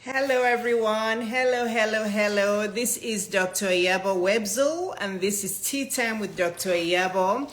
Hello, everyone. Hello, hello, hello. This is Dr. Iyabo Webzel, and this is Tea Time with Dr. Iyabo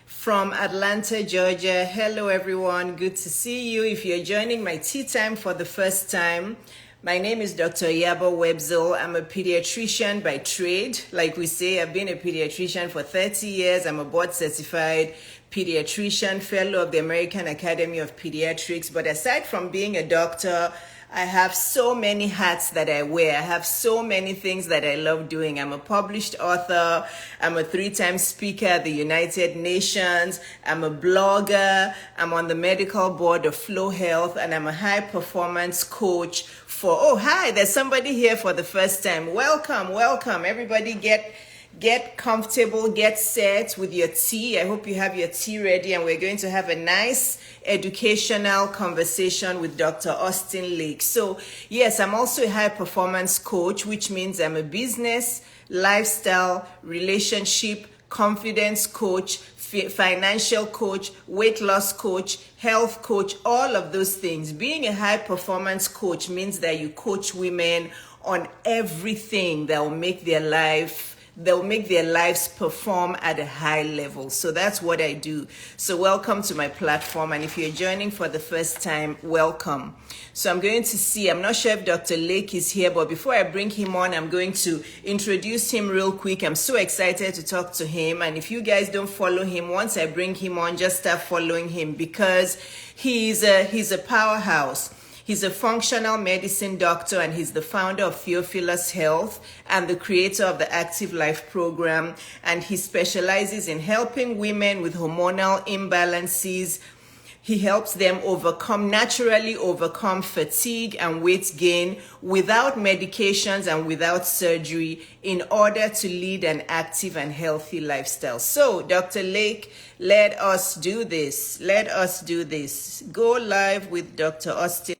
from Atlanta, Georgia. Hello, everyone. Good to see you. If you're joining my Tea Time for the first time, my name is Dr. Iyabo Webzel. I'm a pediatrician by trade. Like we say, I've been a pediatrician for 30 years. I'm a board certified pediatrician, fellow of the American Academy of Pediatrics. But aside from being a doctor, I have so many hats that I wear. I have so many things that I love doing. I'm a published author. I'm a 3-time speaker at the United Nations. I'm a blogger. I'm on the medical board of Flow Health, and I'm a high performance coach for, oh, hi, there's somebody here for the first time. Welcome, welcome. Everybody get comfortable, get set with your tea. I hope you have your tea ready, and we're going to have a nice educational conversation with Dr. Austin Lake. So yes, I'm also a high performance coach, which means I'm a business, lifestyle, relationship, confidence coach, financial coach, weight loss coach, health coach, all of those things. Being a high performance coach means that you coach women on everything that will make their lives perform at a high level. So that's what I do. So welcome to my platform. And if you're joining for the first time, welcome. So I'm not sure if Dr. Lake is here, but before I bring him on, I'm going to introduce him real quick. I'm so excited to talk to him. And if you guys don't follow him, once I bring him on, just start following him, because he's a powerhouse. He's a functional medicine doctor, and he's the founder of Theophilus Health and the creator of the Active Life program. And he specializes in helping women with hormonal imbalances. He helps them naturally overcome fatigue and weight gain without medications and without surgery in order to lead an active and healthy lifestyle. So, Dr. Lake, let us do this. Let us do this. Go live with Dr. Austin.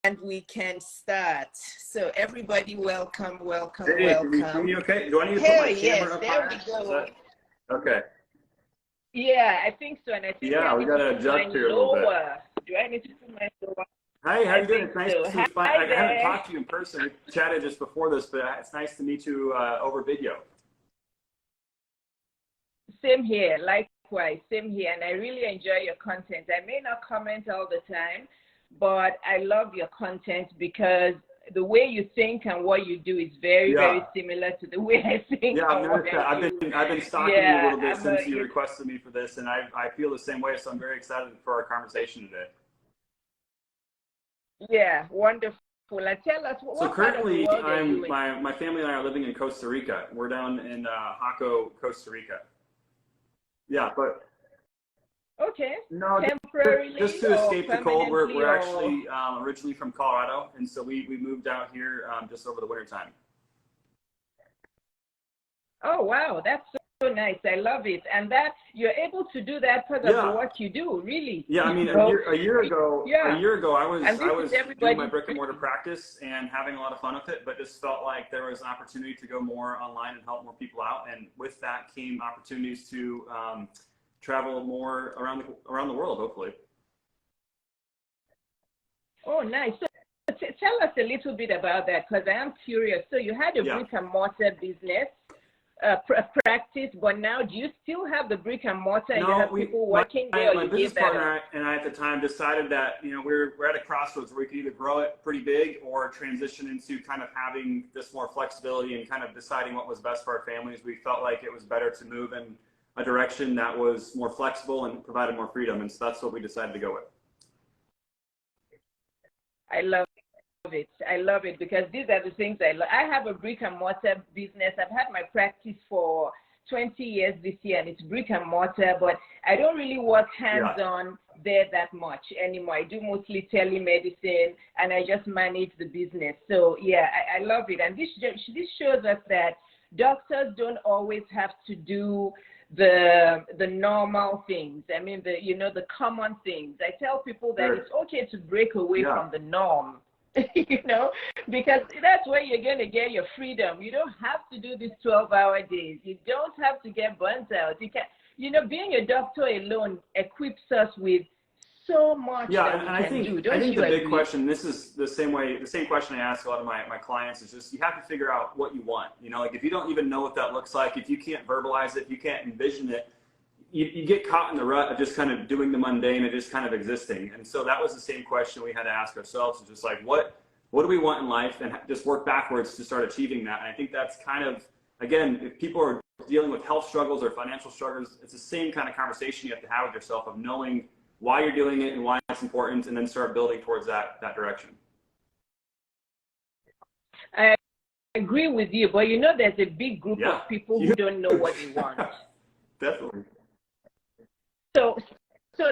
And we can start. So everybody, welcome, welcome, Hey, can you hear me welcome. okay? Do I need to put Hell my yes, camera up there higher? we Is go. that okay? Yeah, I think so. And I think Yeah, I we need to gotta put mine adjust here a little bit. lower. Do I need to put mine lower? Hey, how I you doing? think It's nice so. to find. Hi I haven't there. talked to you in person. We chatted just before this, but it's nice to meet you over video. Same here, likewise, same here. And I really enjoy your content. I may not comment all the time, but I love your content because the way you think and what you do is very, very Yeah, similar to the way I think yeah, I've and what noticed I that. do. I've been stalking you a Yeah, little bit since you requested me for this, and I feel the same way. So I'm very excited for our conversation today. yeah, wonderful. And tell us, So what part of the currently, world are you in? my family and I are living in Costa Rica. We're down in Jaco, Costa Rica. Yeah, but Okay, no, just temporarily to or escape the cold. permanently We're or? actually originally from Colorado, and so we moved out here just over the winter time. Oh, wow, that's so nice. I love it. And that you're able to do that because of the Yeah, work you do, really. yeah. I mean, Yeah, a year ago, and I this is was doing my everybody's brick and mortar dream. practice and having a lot of fun with it, but just felt like there was an opportunity to go more online and help more people out. And with that came opportunities to travel more around the world, hopefully. Oh, nice. So tell us a little bit about that because I am curious. So you had a Yeah. brick and mortar business, practice, but now do you still have the brick and mortar and you No, have people working there, or my you business gave that up? partner and I at the time decided that we're at a crossroads where we could either grow it pretty big or transition into kind of having this more flexibility and kind of deciding what was best for our families. We felt like it was better to move in a direction that was more flexible and provided more freedom, and so that's what we decided to go with. I love it. I love it because these are the things I love. I have a brick and mortar business. I've had my practice for 20 years this year, and it's brick and mortar, but I don't really work hands-on there that much anymore. I do mostly telemedicine, and I just manage the business. So yeah, I love it. And this shows us that doctors don't always have to do the normal things. I mean, the common things. I tell people that it's okay to break away from the norm. Because that's where you're going to get your freedom. You don't have to do these 12-hour days. You don't have to get burnt out. you know, being a doctor alone equips us with so much that we can do. Don't I think you the big agree? question, this is the same question I ask a lot of my clients, is just you have to figure out what you want. You know, like if you don't even know what that looks like, if you can't verbalize it, you can't envision it, you get caught in the rut of just kind of doing the mundane and just kind of existing. And so that was the same question we had to ask ourselves, is just like, what do we want in life, and just work backwards to start achieving that. And I think that's kind of, again, if people are dealing with health struggles or financial struggles, it's the same kind of conversation you have to have with yourself, of knowing why you're doing it and why it's important, and then start building towards that direction. I agree with you, but you know, there's a big group of people who don't know what they want. Definitely. So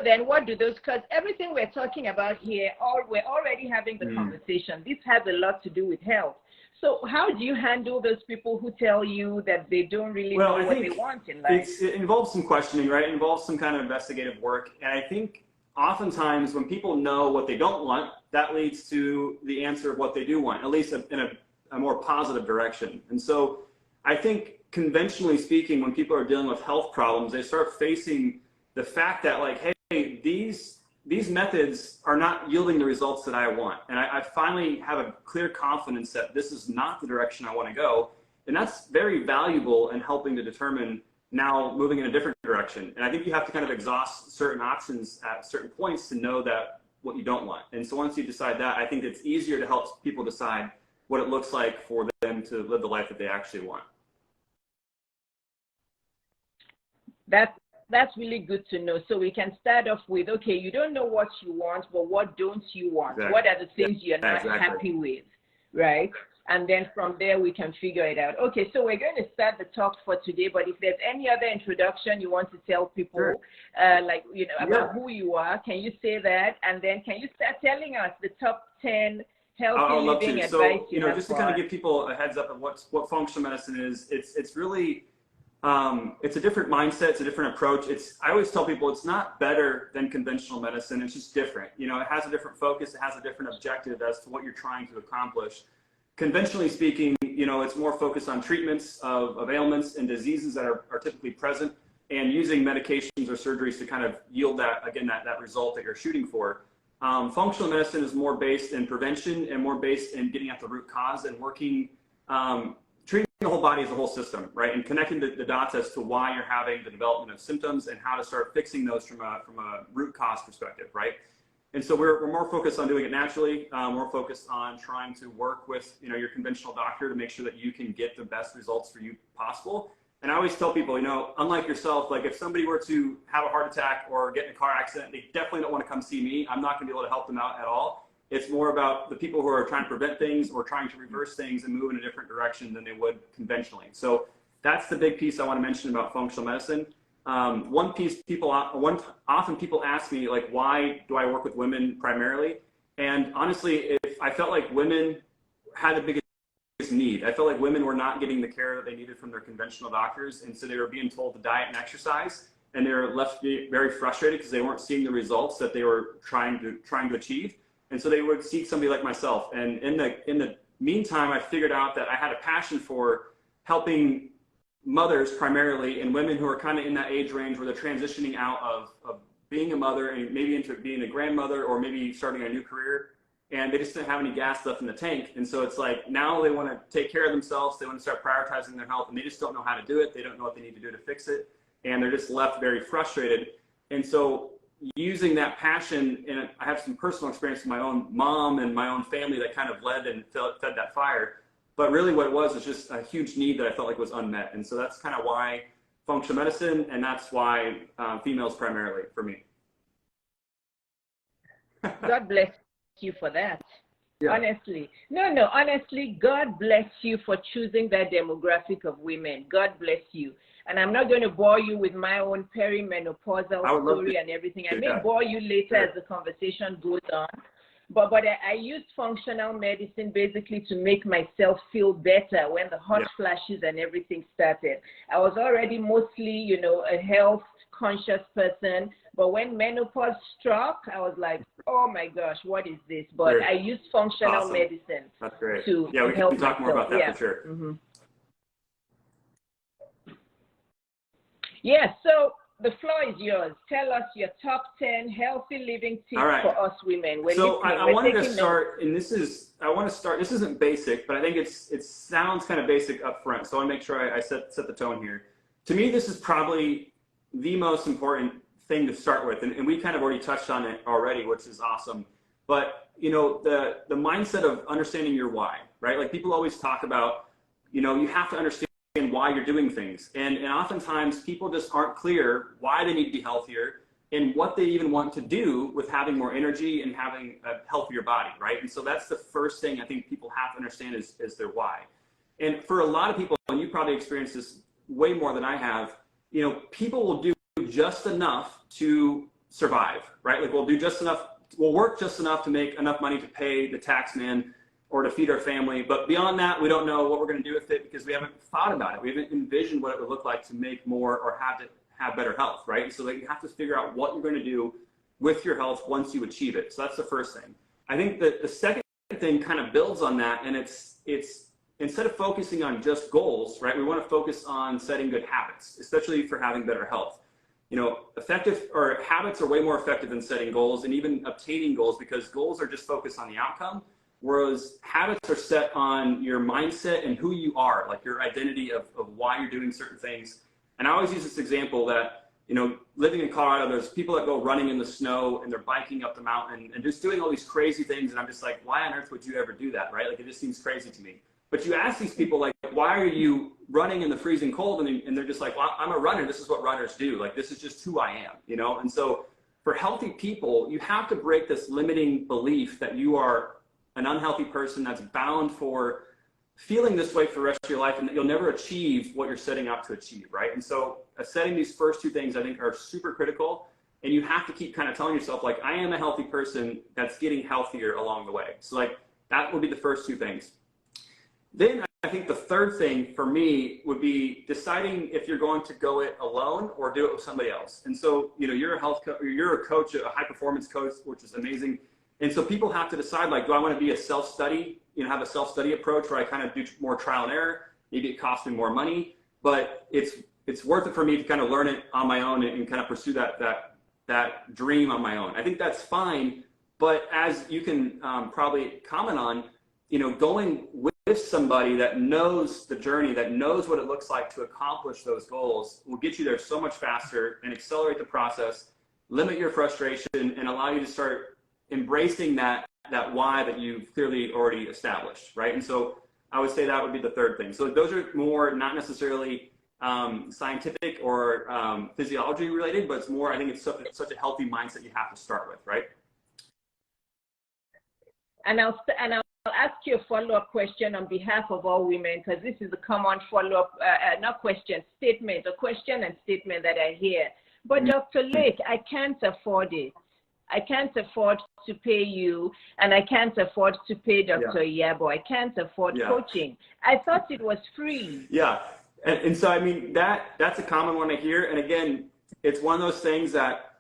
then what do those, because everything we're talking about here, we're already having the conversation. This has a lot to do with health. So how do you handle those people who tell you that they don't really know what they want in life? It involves some questioning, right? It involves some kind of investigative work. And I think oftentimes when people know what they don't want, that leads to the answer of what they do want, at least in a more positive direction. And so I think conventionally speaking, when people are dealing with health problems, they start facing the fact that, like, hey, these methods are not yielding the results that I want. And I finally have a clear confidence that this is not the direction I want to go. And that's very valuable in helping to determine now moving in a different direction. And I think you have to kind of exhaust certain options at certain points to know that what you don't want. And so once you decide that, I think it's easier to help people decide what it looks like for them to live the life that they actually want. That's really good to know. So we can start off with, okay, you don't know what you want, but what don't you want? Exactly. What are the things you're not happy with, right? And then from there, we can figure it out. Okay, so we're going to start the talk for today, but if there's any other introduction you want to tell people, like, you know, about who you are, can you say that? And then can you start telling us the top 10 healthy living advice so, you know, just to kind of give people a heads up of what functional medicine is, it's really, it's a different mindset, it's a different approach. I always tell people it's not better than conventional medicine, it's just different. You know, it has a different focus, it has a different objective as to what you're trying to accomplish. Conventionally speaking, you know, it's more focused on treatments of ailments and diseases that are typically present, and using medications or surgeries to kind of yield that, again, that result that you're shooting for. Functional medicine is more based in prevention and more based in getting at the root cause and working, treating the whole body as a whole system, right? And connecting the dots as to why you're having the development of symptoms and how to start fixing those from a root cause perspective, right? And so we're more focused on doing it naturally. More focused on trying to work with, you know, your conventional doctor to make sure that you can get the best results for you possible. And I always tell people, you know, unlike yourself, like if somebody were to have a heart attack or get in a car accident, they definitely don't want to come see me. I'm not going to be able to help them out at all. It's more about the people who are trying to prevent things or trying to reverse things and move in a different direction than they would conventionally. So that's the big piece I want to mention about functional medicine. One piece often people ask me, like, why do I work with women primarily? And honestly, if I felt like women had the biggest need, I felt like women were not getting the care that they needed from their conventional doctors. And so they were being told to diet and exercise, and they were left very frustrated because they weren't seeing the results that they were trying to achieve. And so they would seek somebody like myself. And in the meantime, I figured out that I had a passion for helping mothers primarily, and women who are kind of in that age range where they're transitioning out of being a mother and maybe into being a grandmother or maybe starting a new career, and they just didn't have any gas left in the tank. And so it's like now they want to take care of themselves, they want to start prioritizing their health, and they just don't know how to do it. They don't know what they need to do to fix it, and they're just left very frustrated. And so using that passion, and I have some personal experience with my own mom and my own family that kind of led and fed that fire. But really what it was just a huge need that I felt like was unmet. And so that's kind of why functional medicine, and that's why females primarily for me. God bless you for that. Yeah. Honestly. No, honestly, God bless you for choosing that demographic of women. God bless you. And I'm not going to bore you with my own perimenopausal story and everything. I may bore you later as the conversation goes on. But I used functional medicine basically to make myself feel better when the hot flashes and everything started. I was already mostly, you know, a health conscious person. But when menopause struck, I was like, oh my gosh, what is this? But I used functional medicine. That's great. To we help can talk more about that for sure. Mm-hmm. Yeah, so the floor is yours. Tell us your top 10 healthy living tips for us women. So I wanted to start, and this isn't basic, but I think it sounds kind of basic up front. So I want to make sure I set the tone here. To me, this is probably the most important thing to start with. And we kind of already touched on it already, which is awesome. But, you know, the mindset of understanding your why, right? Like people always talk about, you know, you have to understand why you're doing things. And oftentimes people just aren't clear why they need to be healthier and what they even want to do with having more energy and having a healthier body, right? And so that's the first thing I think people have to understand is their why. And for a lot of people, and you probably experienced this way more than I have, you know, people will do just enough to survive, right? Like we'll do just enough, we'll work just enough to make enough money to pay the tax man or to feed our family. But beyond that, we don't know what we're going to do with it because we haven't thought about it. We haven't envisioned what it would look like to make more or have better health, right? So that you have to figure out what you're going to do with your health once you achieve it. So that's the first thing. I think that the second thing kind of builds on that, and it's instead of focusing on just goals, right? We want to focus on setting good habits, especially for having better health. You know, habits are way more effective than setting goals and even obtaining goals because goals are just focused on the outcome. Whereas habits are set on your mindset and who you are, like your identity of why you're doing certain things. And I always use this example that, you know, living in Colorado, there's people that go running in the snow and they're biking up the mountain and just doing all these crazy things. And I'm just like, why on earth would you ever do that, right? Like, it just seems crazy to me. But you ask these people, like, why are you running in the freezing cold? And they're just like, well, I'm a runner. This is what runners do. Like, this is just who I am, you know? And so for healthy people, you have to break this limiting belief that you are an unhealthy person that's bound for feeling this way for the rest of your life and that you'll never achieve what you're setting out to achieve, right? And so setting these first two things I think are super critical, and you have to keep kind of telling yourself, like, I am a healthy person that's getting healthier along the way. So like that would be the first two things. Then I think the third thing for me would be deciding if you're going to go it alone or do it with somebody else. And so, you know, you're a coach, a high performance coach, which is amazing. And so people have to decide, like, do I want to be a self-study, you know, have a self-study approach where I kind of do more trial and error, maybe it costs me more money, but it's worth it for me to kind of learn it on my own and kind of pursue that dream on my own. I think that's fine, but as you can probably comment on, you know, going with somebody that knows the journey, that knows what it looks like to accomplish those goals will get you there so much faster and accelerate the process, limit your frustration, and allow you to start embracing that why that you've clearly already established, right? And so I would say that would be the third thing. So those are more not necessarily scientific or physiology related, but it's more, I think it's such a healthy mindset you have to start with, right? And I'll ask you a follow-up question on behalf of all women, because this is a common follow-up, not question, statement, a question and statement that I hear. But Dr. Lake, I can't afford it. I can't afford to pay you, and I can't afford to pay Dr. Iyabo. I can't afford coaching. I thought it was free. Yeah, and so I mean that's a common one I hear. And again, it's one of those things that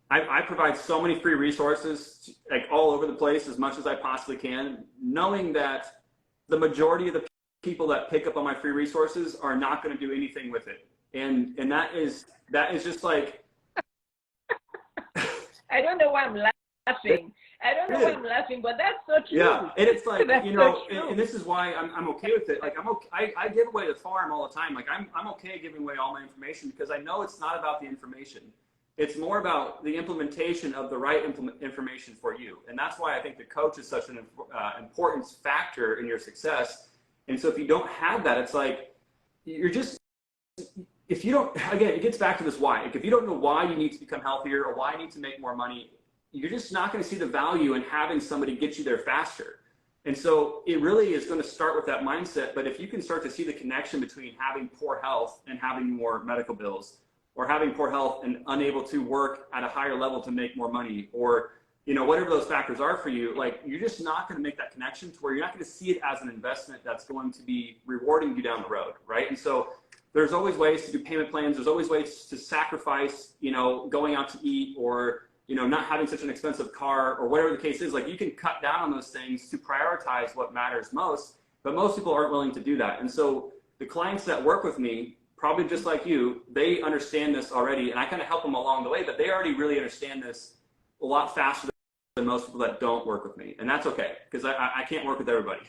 I provide so many free resources, like all over the place, as much as I possibly can, knowing that the majority of the people that pick up on my free resources are not going to do anything with it, and that is just like. I don't know why I'm laughing. I don't know why I'm laughing, but that's so true. Yeah, and it's like, you know, and this is why I'm okay with it. Like, I give away the farm all the time. Like, I'm okay giving away all my information because I know it's not about the information. It's more about the implementation of the right information for you. And that's why I think the coach is such an important factor in your success. And so if you don't have that, it's like, you're just, if you don't, again, it gets back to this why. Like, if you don't know why you need to become healthier or why you need to make more money, you're just not going to see the value in having somebody get you there faster. And so it really is going to start with that mindset. But if you can start to see the connection between having poor health and having more medical bills, or having poor health and unable to work at a higher level to make more money, or, you know, whatever those factors are for you, like, you're just not going to make that connection to where you're not going to see it as an investment that's going to be rewarding you down the road, right? And so there's always ways to do payment plans. There's always ways to sacrifice, you know, going out to eat, or, you know, not having such an expensive car, or whatever the case is. Like, you can cut down on those things to prioritize what matters most, but most people aren't willing to do that. And so the clients that work with me, probably just like you, they understand this already, and I kind of help them along the way, but they already really understand this a lot faster than most people that don't work with me. And that's okay, because I can't work with everybody.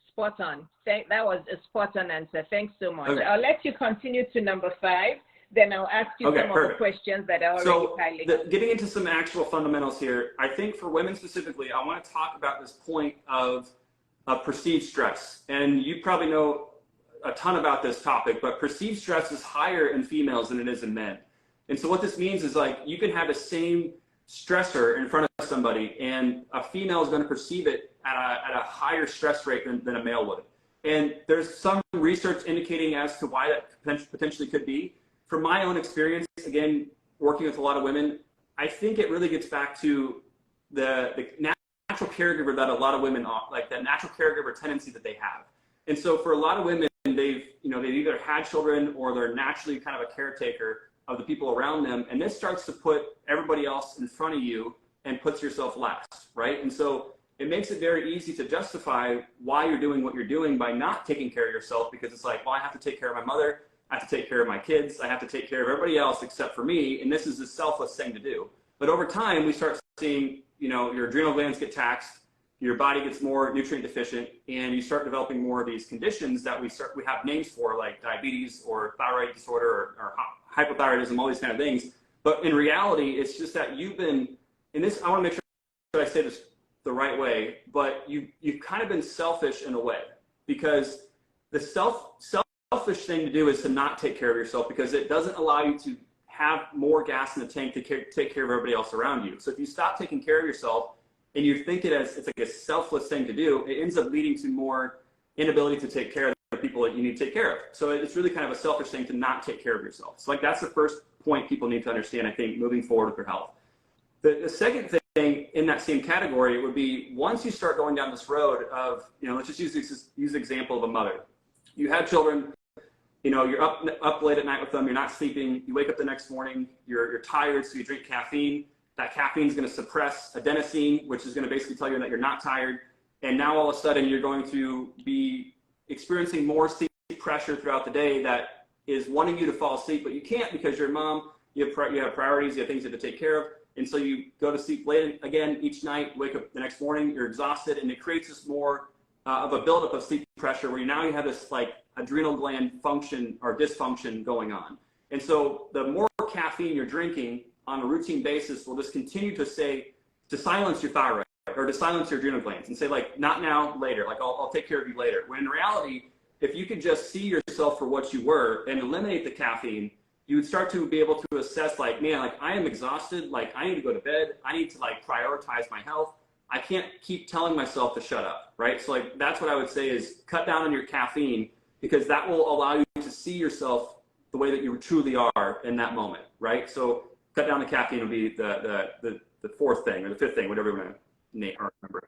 Spot on. That was a spot on answer. Thanks so much. Okay. I'll let you continue to number 5. Then I'll ask you some of the questions that are already piling up. Getting into some actual fundamentals here, I think for women specifically, I want to talk about this point of perceived stress. And you probably know a ton about this topic, but perceived stress is higher in females than it is in men. And so what this means is, like, you can have the same stressor in front of somebody, and a female is going to perceive it at a higher stress rate than a male would. And there's some research indicating as to why that potentially could be. From my own experience, again, working with a lot of women, I think it really gets back to the natural caregiver that a lot of women are, like that natural caregiver tendency that they have. And so for a lot of women, they've either had children or they're naturally kind of a caretaker of the people around them. And this starts to put everybody else in front of you and puts yourself last, right? And so it makes it very easy to justify why you're doing what you're doing by not taking care of yourself, because it's like, well, I have to take care of my mother, I have to take care of my kids, I have to take care of everybody else except for me, and this is a selfless thing to do. But over time, we start seeing, your adrenal glands get taxed, your body gets more nutrient deficient, and you start developing more of these conditions that we have names for, like diabetes or thyroid disorder or hypothyroidism, all these kind of things. But in reality, it's just that you've been, and this, I want to make sure that I say this the right way, but you've kind of been selfish in a way, because the selfish thing to do is to not take care of yourself, because it doesn't allow you to have more gas in the tank to take care of everybody else around you. So if you stop taking care of yourself and you think it's like a selfless thing to do, it ends up leading to more inability to take care of the people that you need to take care of. So it's really kind of a selfish thing to not take care of yourself. So like that's the first point people need to understand, I think, moving forward with their health. The second thing in that same category would be, once you start going down this road of, let's just use the example of a mother. You have children, you're up late at night with them, you're not sleeping, you wake up the next morning, you're tired, so you drink caffeine. That caffeine is going to suppress adenosine, which is going to basically tell you that you're not tired. And now all of a sudden you're going to be experiencing more sleep pressure throughout the day that is wanting you to fall asleep, but you can't because you're a mom, you have priorities, you have things you have to take care of. And so you go to sleep late again each night, wake up the next morning, you're exhausted, and it creates this more of a buildup of sleep pressure where now you have this like adrenal gland function or dysfunction going on. And so the more caffeine you're drinking on a routine basis will just continue to silence your thyroid or to silence your adrenal glands and say, like, not now, later, like I'll take care of you later. When in reality, if you could just see yourself for what you were and eliminate the caffeine, you would start to be able to assess, like, man, like I am exhausted, like I need to go to bed, I need to like prioritize my health. I can't keep telling myself to shut up, right? So like that's what I would say is cut down on your caffeine, because that will allow you to see yourself the way that you truly are in that moment, right? So cut down the caffeine would be the fourth thing or the fifth thing, whatever you want to name or remember.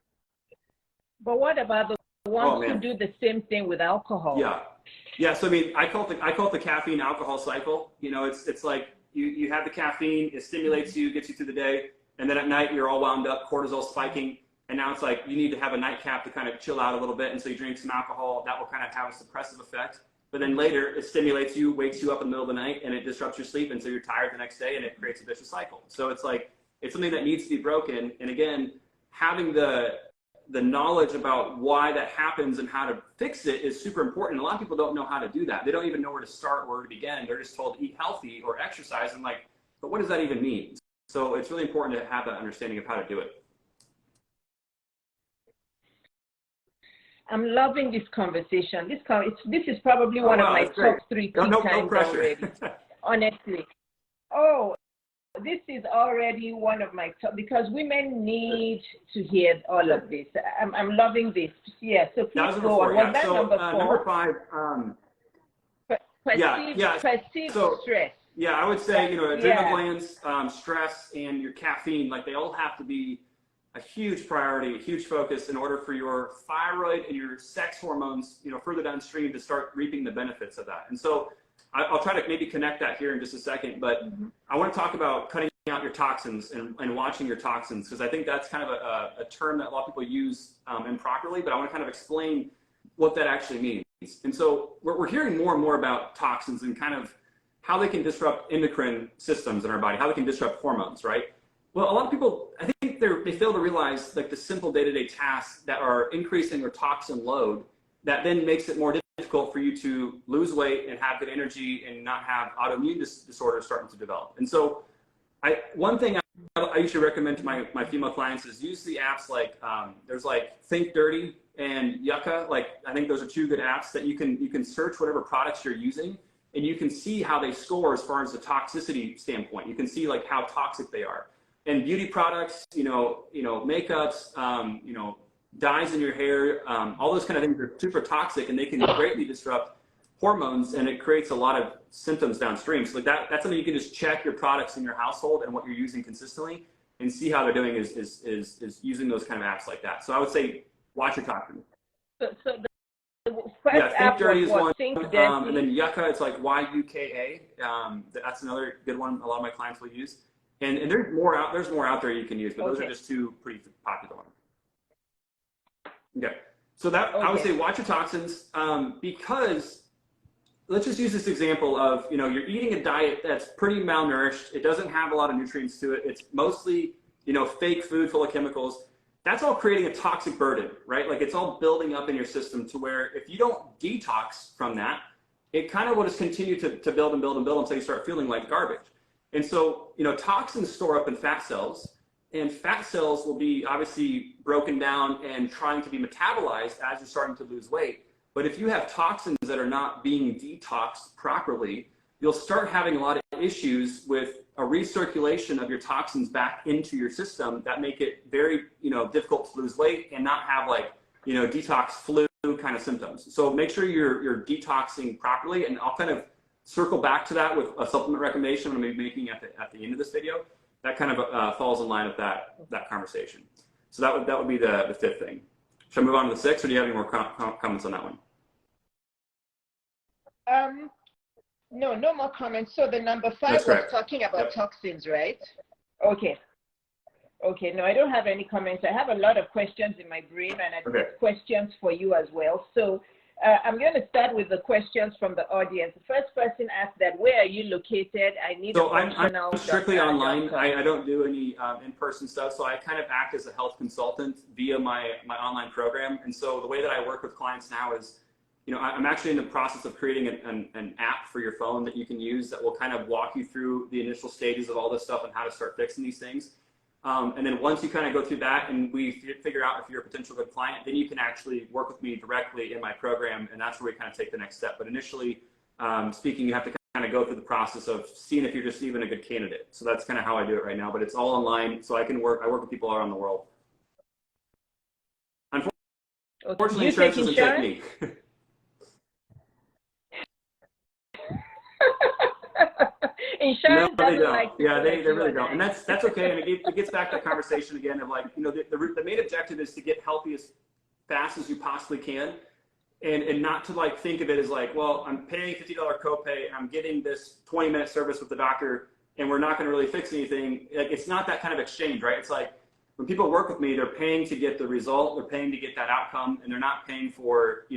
But what about the ones who do the same thing with alcohol? Yeah. So I mean, I call it the caffeine alcohol cycle. It's like you have the caffeine, it stimulates you, gets you through the day, and then at night you're all wound up, cortisol spiking, and now it's like you need to have a nightcap to kind of chill out a little bit, and so you drink some alcohol. That will kind of have a suppressive effect. But then later it stimulates you, wakes you up in the middle of the night, and it disrupts your sleep, and so you're tired the next day, and it creates a vicious cycle. So it's like it's something that needs to be broken. And again, having the knowledge about why that happens and how to fix it is super important. A lot of people don't know how to do that. They don't even know where to start or where to begin. They're just told to eat healthy or exercise. And like, but what does that even mean? So it's really important to have that understanding of how to do it. I'm loving this conversation. This is probably one of my top 3 times already, honestly. This is already one of my top, because women need to hear all of this. I'm loving this. Yeah, so please go on. Was that number 4? Number 5. Perceived stress. Yeah, I would say, adrenal glands, stress, and your caffeine, like they all have to be a huge priority, a huge focus in order for your thyroid and your sex hormones, further downstream to start reaping the benefits of that. And so I'll try to maybe connect that here in just a second, but I want to talk about cutting out your toxins and watching your toxins, because I think that's kind of a term that a lot of people use improperly, but I want to kind of explain what that actually means. And so we're hearing more and more about toxins and kind of how they can disrupt endocrine systems in our body, how they can disrupt hormones, right? Well, a lot of people, I think they fail to realize like the simple day-to-day tasks that are increasing your toxin load that then makes it more difficult for you to lose weight and have good energy and not have autoimmune disorders starting to develop. And so one thing I usually recommend to my female clients is use the apps like, there's like Think Dirty and Yucca. Like, I think those are two good apps that you can search whatever products you're using and you can see how they score as far as the toxicity standpoint. You can see like how toxic they are. And beauty products, makeups, dyes in your hair, all those kind of things are super toxic and they can greatly disrupt hormones and it creates a lot of symptoms downstream. So like that's something you can just check your products in your household and what you're using consistently and see how they're doing is using those kind of apps like that. So I would say watch your toxins. So the first Think Dirty is one, and then Yucca, it's like Yuka. That's another good one a lot of my clients will use. And there's more out there you can use, but those are just two pretty popular ones. Okay, so I would say watch your toxins because let's just use this example of, you're eating a diet that's pretty malnourished. It doesn't have a lot of nutrients to it. It's mostly, fake food full of chemicals. That's all creating a toxic burden, right? Like it's all building up in your system to where if you don't detox from that, it kind of will just continue to build and build and build until you start feeling like garbage. And so, toxins store up in fat cells, and fat cells will be obviously broken down and trying to be metabolized as you're starting to lose weight. But if you have toxins that are not being detoxed properly, you'll start having a lot of issues with a recirculation of your toxins back into your system that make it very, difficult to lose weight and not have like, detox flu kind of symptoms. So make sure you're detoxing properly, and I'll kind of circle back to that with a supplement recommendation I'm going to be making at the end of this video. That kind of falls in line with that conversation. So that would be the fifth thing. Should I move on to the sixth, or do you have any more comments on that one? No more comments. So the number 5 was talking about toxins, right? Okay. No, I don't have any comments. I have a lot of questions in my brain, and I have questions for you as well. So I'm going to start with the questions from the audience. The first person asked that, where are you located? I need a functional. I'm strictly online. I don't do any in-person stuff. So I kind of act as a health consultant via my online program. And so the way that I work with clients now is, I'm actually in the process of creating an app for your phone that you can use that will kind of walk you through the initial stages of all this stuff and how to start fixing these things. And then once you kind of go through that and we figure out if you're a potential good client, then you can actually work with me directly in my program, and that's where we kind of take the next step. But initially speaking, you have to kind of go through the process of seeing if you're just even a good candidate. So that's kind of how I do it right now, but it's all online, so I work with people all around the world. Unfortunately, insurance doesn't take me. Insurance no, they don't. Yeah, they really don't, and that's okay. And it gets back to the conversation again of like, the main objective is to get healthy as fast as you possibly can, and not to like think of it as like, well, I'm paying $50 copay and I'm getting this 20-minute service with the doctor, and we're not going to really fix anything. Like, it's not that kind of exchange, right? It's like when people work with me, they're paying to get the result, they're paying to get that outcome, and they're not paying for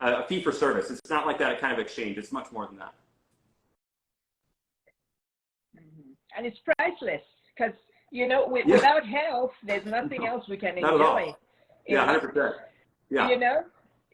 a fee for service. It's not like that kind of exchange. It's much more than that. And it's priceless because, without health, there's nothing else we can enjoy. Not at all. Yeah, 100%.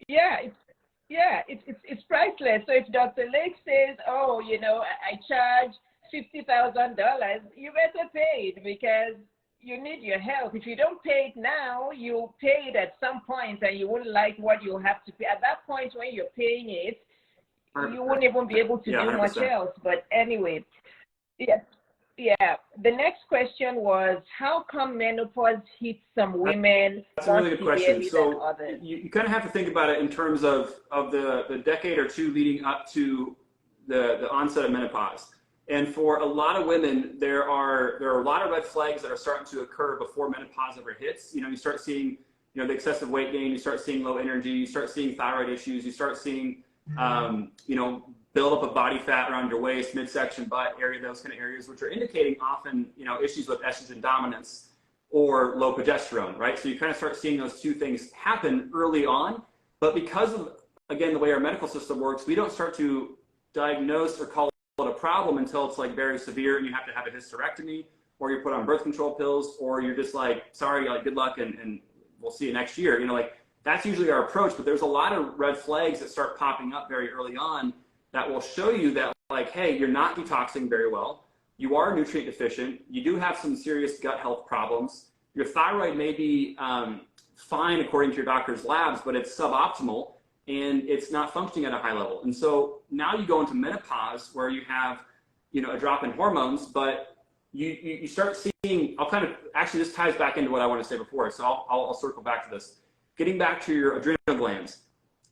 Yeah. It's priceless. So if Dr. Lake says, I charge $50,000, you better pay it because you need your health. If you don't pay it now, you'll pay it at some point and you wouldn't like what you'll have to pay. At that point when you're paying it, you won't even be able to do 100%. much else. But anyway, the next question was, how come menopause hits some women? That's a really good question. So you kind of have to think about it in terms of the decade or two leading up to the onset of menopause. And for a lot of women, there are a lot of red flags that are starting to occur before menopause ever hits. You start seeing, the excessive weight gain, you start seeing low energy, you start seeing thyroid issues, you start seeing, build up of body fat around your waist, midsection, butt area, those kind of areas, which are indicating often, issues with estrogen dominance or low progesterone, right? So you kind of start seeing those two things happen early on, but because of again, the way our medical system works, we don't start to diagnose or call it a problem until it's like very severe and you have to have a hysterectomy, or you're put on birth control pills, or you're just like, sorry, like good luck and we'll see you next year. You know, like that's usually our approach, but there's a lot of red flags that start popping up very early on that will show you that like, hey, you're not detoxing very well. You are nutrient deficient. You do have some serious gut health problems. Your thyroid may be fine according to your doctor's labs, but it's suboptimal and it's not functioning at a high level. And so now you go into menopause where you have, you know, a drop in hormones, but you start seeing, actually this ties back into what I want to say before, so I'll circle back to this. Getting back to your adrenal glands.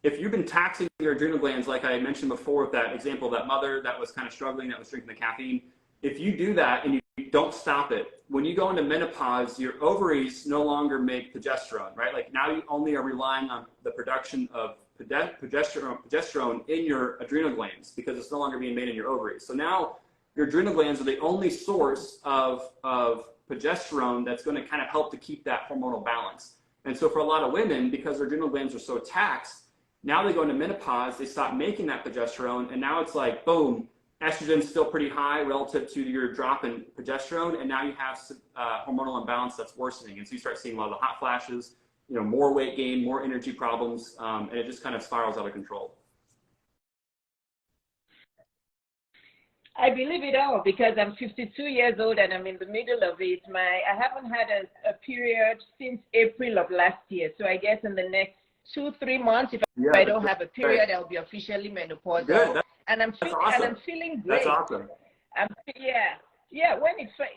If you've been taxing your adrenal glands, like I mentioned before with that example of that mother that was kind of struggling, that was drinking the caffeine, if you do that and you don't stop it, when you go into menopause, your ovaries no longer make progesterone, right? Like now you only are relying on the production of progesterone in your adrenal glands because it's no longer being made in your ovaries. So now your adrenal glands are the only source of progesterone that's going to kind of help to keep that hormonal balance. And so for a lot of women, because their adrenal glands are so taxed, now they go into menopause, they stop making that progesterone, and now it's like, boom, estrogen's still pretty high relative to your drop in progesterone, and now you have hormonal imbalance that's worsening. And so you start seeing a lot of the hot flashes, you know, more weight gain, more energy problems, and it just kind of spirals out of control. I believe it all because I'm 52 years old and I'm in the middle of it. I haven't had a period since April of last year. So I guess in the next 2-3 months, if I don't have a period, I'll be officially menopausal. Good. And I'm feeling great. That's awesome. Yeah.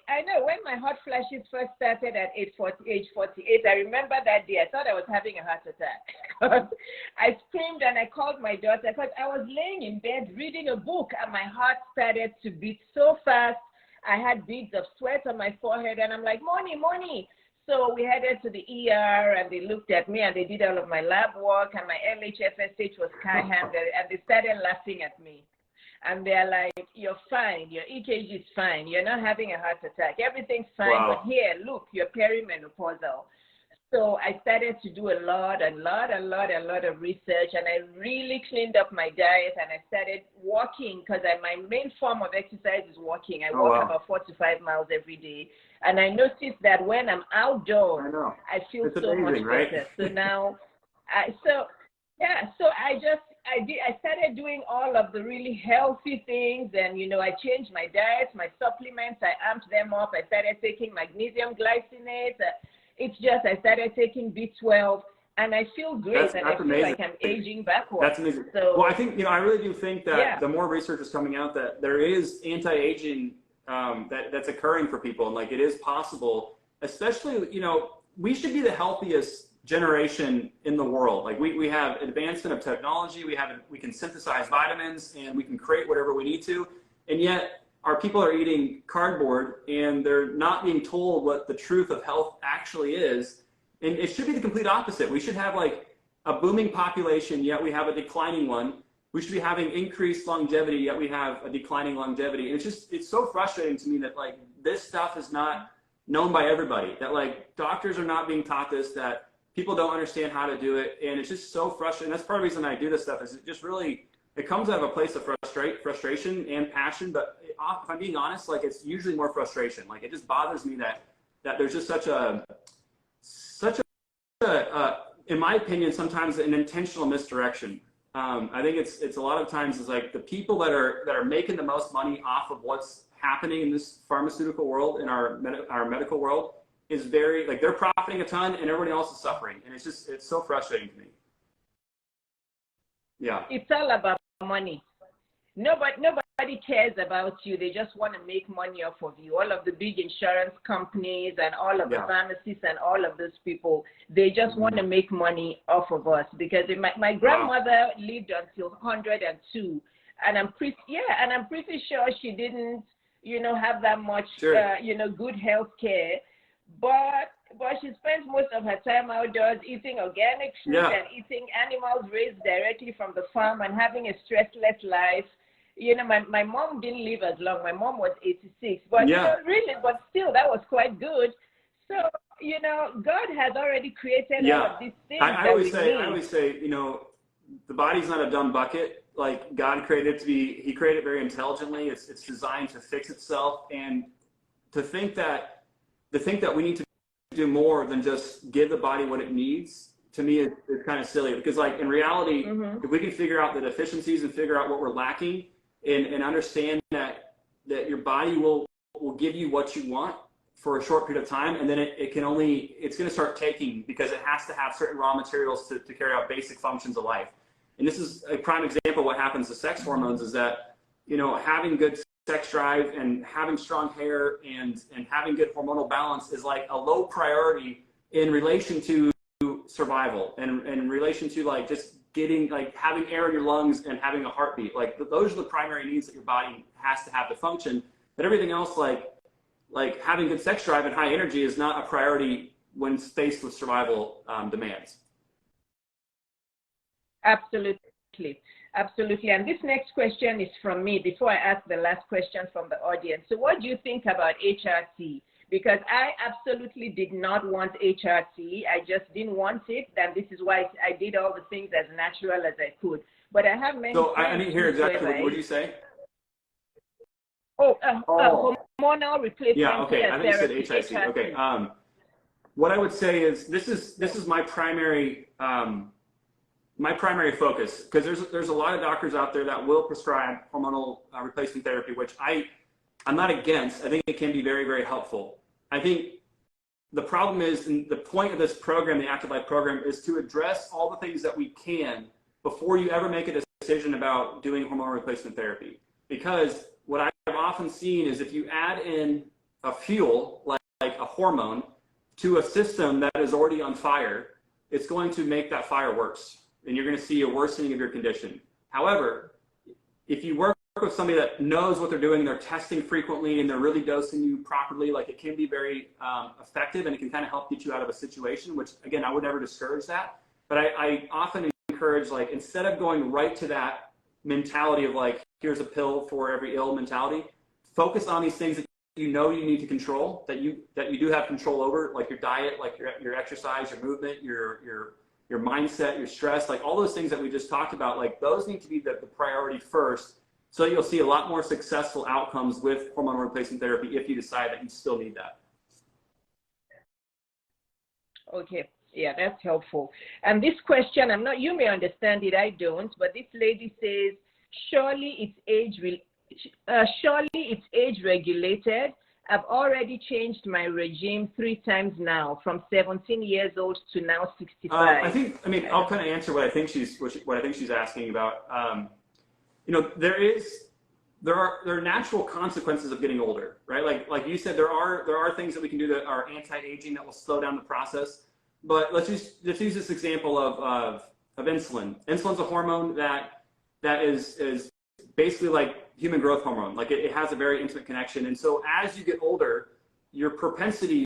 I know when my hot flashes first started at age 48, I remember that day. I thought I was having a heart attack. I screamed and I called my daughter because I was laying in bed reading a book and my heart started to beat so fast. I had beads of sweat on my forehead and I'm like, Moni. So we headed to the ER and they looked at me and they did all of my lab work and my LH-FSH was sky high and they started laughing at me. And they're like, you're fine, your EKG is fine, you're not having a heart attack, everything's fine, But here, look, you're perimenopausal. So I started to do a lot of research, and I really cleaned up my diet, and I started walking, because my main form of exercise is walking. I walk about 4 to 5 miles every day, and I noticed that when I'm outdoors, I feel it's so amazing, much better. So now, I started doing all of the really healthy things, and I changed my diet, my supplements, I amped them up. I started taking magnesium glycinate. It's just I started taking B12, and I feel great, and I feel amazing. Like I'm aging backwards. That's amazing. So, well, I think I really do think that the more research is coming out, that there is anti-aging that's occurring for people, and like it is possible. Especially, we should be the healthiest generation in the world. Like we have advancement of technology, we can synthesize vitamins and we can create whatever we need to, and yet our people are eating cardboard and they're not being told what the truth of health actually is. And it should be the complete opposite. We should have like a booming population, yet we have a declining one. We should be having increased longevity, yet we have a declining longevity. And it's so frustrating to me that like this stuff is not known by everybody, that like doctors are not being taught this, that people don't understand how to do it, and it's just so frustrating. That's part of the reason I do this stuff, is it just really, it comes out of a place of frustration and passion, but if I'm being honest, like it's usually more frustration. Like it just bothers me that there's just such a in my opinion, sometimes an intentional misdirection. I think it's a lot of times it's like the people that are making the most money off of what's happening in this pharmaceutical world, in our medical world, is very, like, they're profiting a ton and everybody else is suffering. And it's so frustrating to me. Yeah. It's all about money. Nobody cares about you. They just want to make money off of you. All of the big insurance companies and all of the pharmacists and all of those people, they just want to make money off of us. Because my grandmother lived until 102, and I'm pretty sure she didn't, have that much, good health care. But she spends most of her time outdoors eating organic food and eating animals raised directly from the farm and having a stressless life. My mom didn't live as long. My mom was 86, but but still, that was quite good. So, God has already created all of these things. I always say, the body's not a dumb bucket. Like God created it to be, he created it very intelligently. It's designed to fix itself. And to think that we need to do more than just give the body what it needs, to me is kind of silly, because like in reality, if we can figure out the deficiencies and figure out what we're lacking and understand that your body will give you what you want for a short period of time, and then it's going to start taking, because it has to have certain raw materials to carry out basic functions of life. And this is a prime example of what happens to sex hormones, is that, having good sex drive and having strong hair and having good hormonal balance is like a low priority in relation to survival and in relation to like just getting, like having air in your lungs and having a heartbeat. Like those are the primary needs that your body has to have to function. But everything else, like having good sex drive and high energy, is not a priority when faced with survival demands. Absolutely. Absolutely. And this next question is from me before I ask the last question from the audience. So what do you think about HRT? Because I absolutely did not want HRT. I just didn't want it. And this is why I did all the things as natural as I could. But I have many. So I didn't hear exactly what did you say? Hormonal replacement. Yeah, okay. I think you said HIC. Okay. What I would say is this is my primary focus, because there's a lot of doctors out there that will prescribe hormonal replacement therapy, which I'm not against. I think it can be very, very helpful. I think the problem is, and the point of this program, the Active Life program, is to address all the things that we can before you ever make a decision about doing hormone replacement therapy. Because what I've often seen is if you add in a fuel, like a hormone, to a system that is already on fire, it's going to make that fire worse, and you're going to see a worsening of your condition. However, if you work with somebody that knows what they're doing, they're testing frequently, and they're really dosing you properly, like it can be very effective, and it can kind of help get you out of a situation, which again, I would never discourage that. But I often encourage, like, instead of going right to that mentality of like, here's a pill for every ill mentality, focus on these things that you need to control, that you do have control over, like your diet, like your exercise, your movement, your mindset, your stress, like all those things that we just talked about, like those need to be the priority first. So you'll see a lot more successful outcomes with hormone replacement therapy if you decide that you still need that. Okay, yeah, that's helpful. And this question, you may understand it, I don't, but this lady says, surely it's age regulated. I've already changed my regime 3 times now, from 17 years old to now 65. I'll kind of answer what I think she's asking about. There are natural consequences of getting older, right? Like you said, there are things that we can do that are anti-aging that will slow down the process. But let's use this example of insulin. Insulin's a hormone that is basically like human growth hormone. Like it has a very intimate connection. And so as you get older, your propensity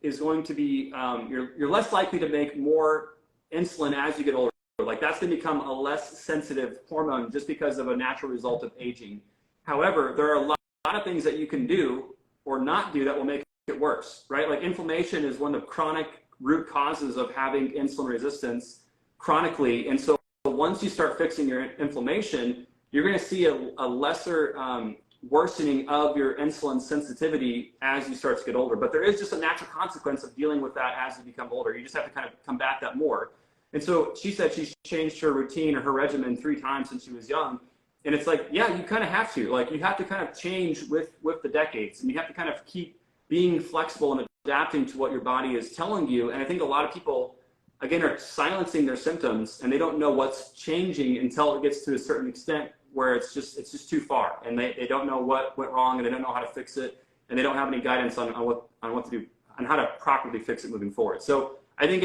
is going to be, you're less likely to make more insulin as you get older. Like that's going to become a less sensitive hormone just because of a natural result of aging. However, there are a lot of things that you can do or not do that will make it worse, right? Like inflammation is one of the chronic root causes of having insulin resistance chronically. And so once you start fixing your inflammation, you're going to see a lesser worsening of your insulin sensitivity as you start to get older. But there is just a natural consequence of dealing with that as you become older. You just have to kind of combat that more. And so she said she's changed her routine or her regimen 3 times since she was young. And it's like, yeah, you kind of have to. Like, you have to kind of change with the decades. And you have to kind of keep being flexible and adapting to what your body is telling you. And I think a lot of people, again, are silencing their symptoms, and they don't know what's changing until it gets to a certain extent where it's just too far. And they don't know what went wrong, and they don't know how to fix it. And they don't have any guidance on what to do, on how to properly fix it moving forward. So I think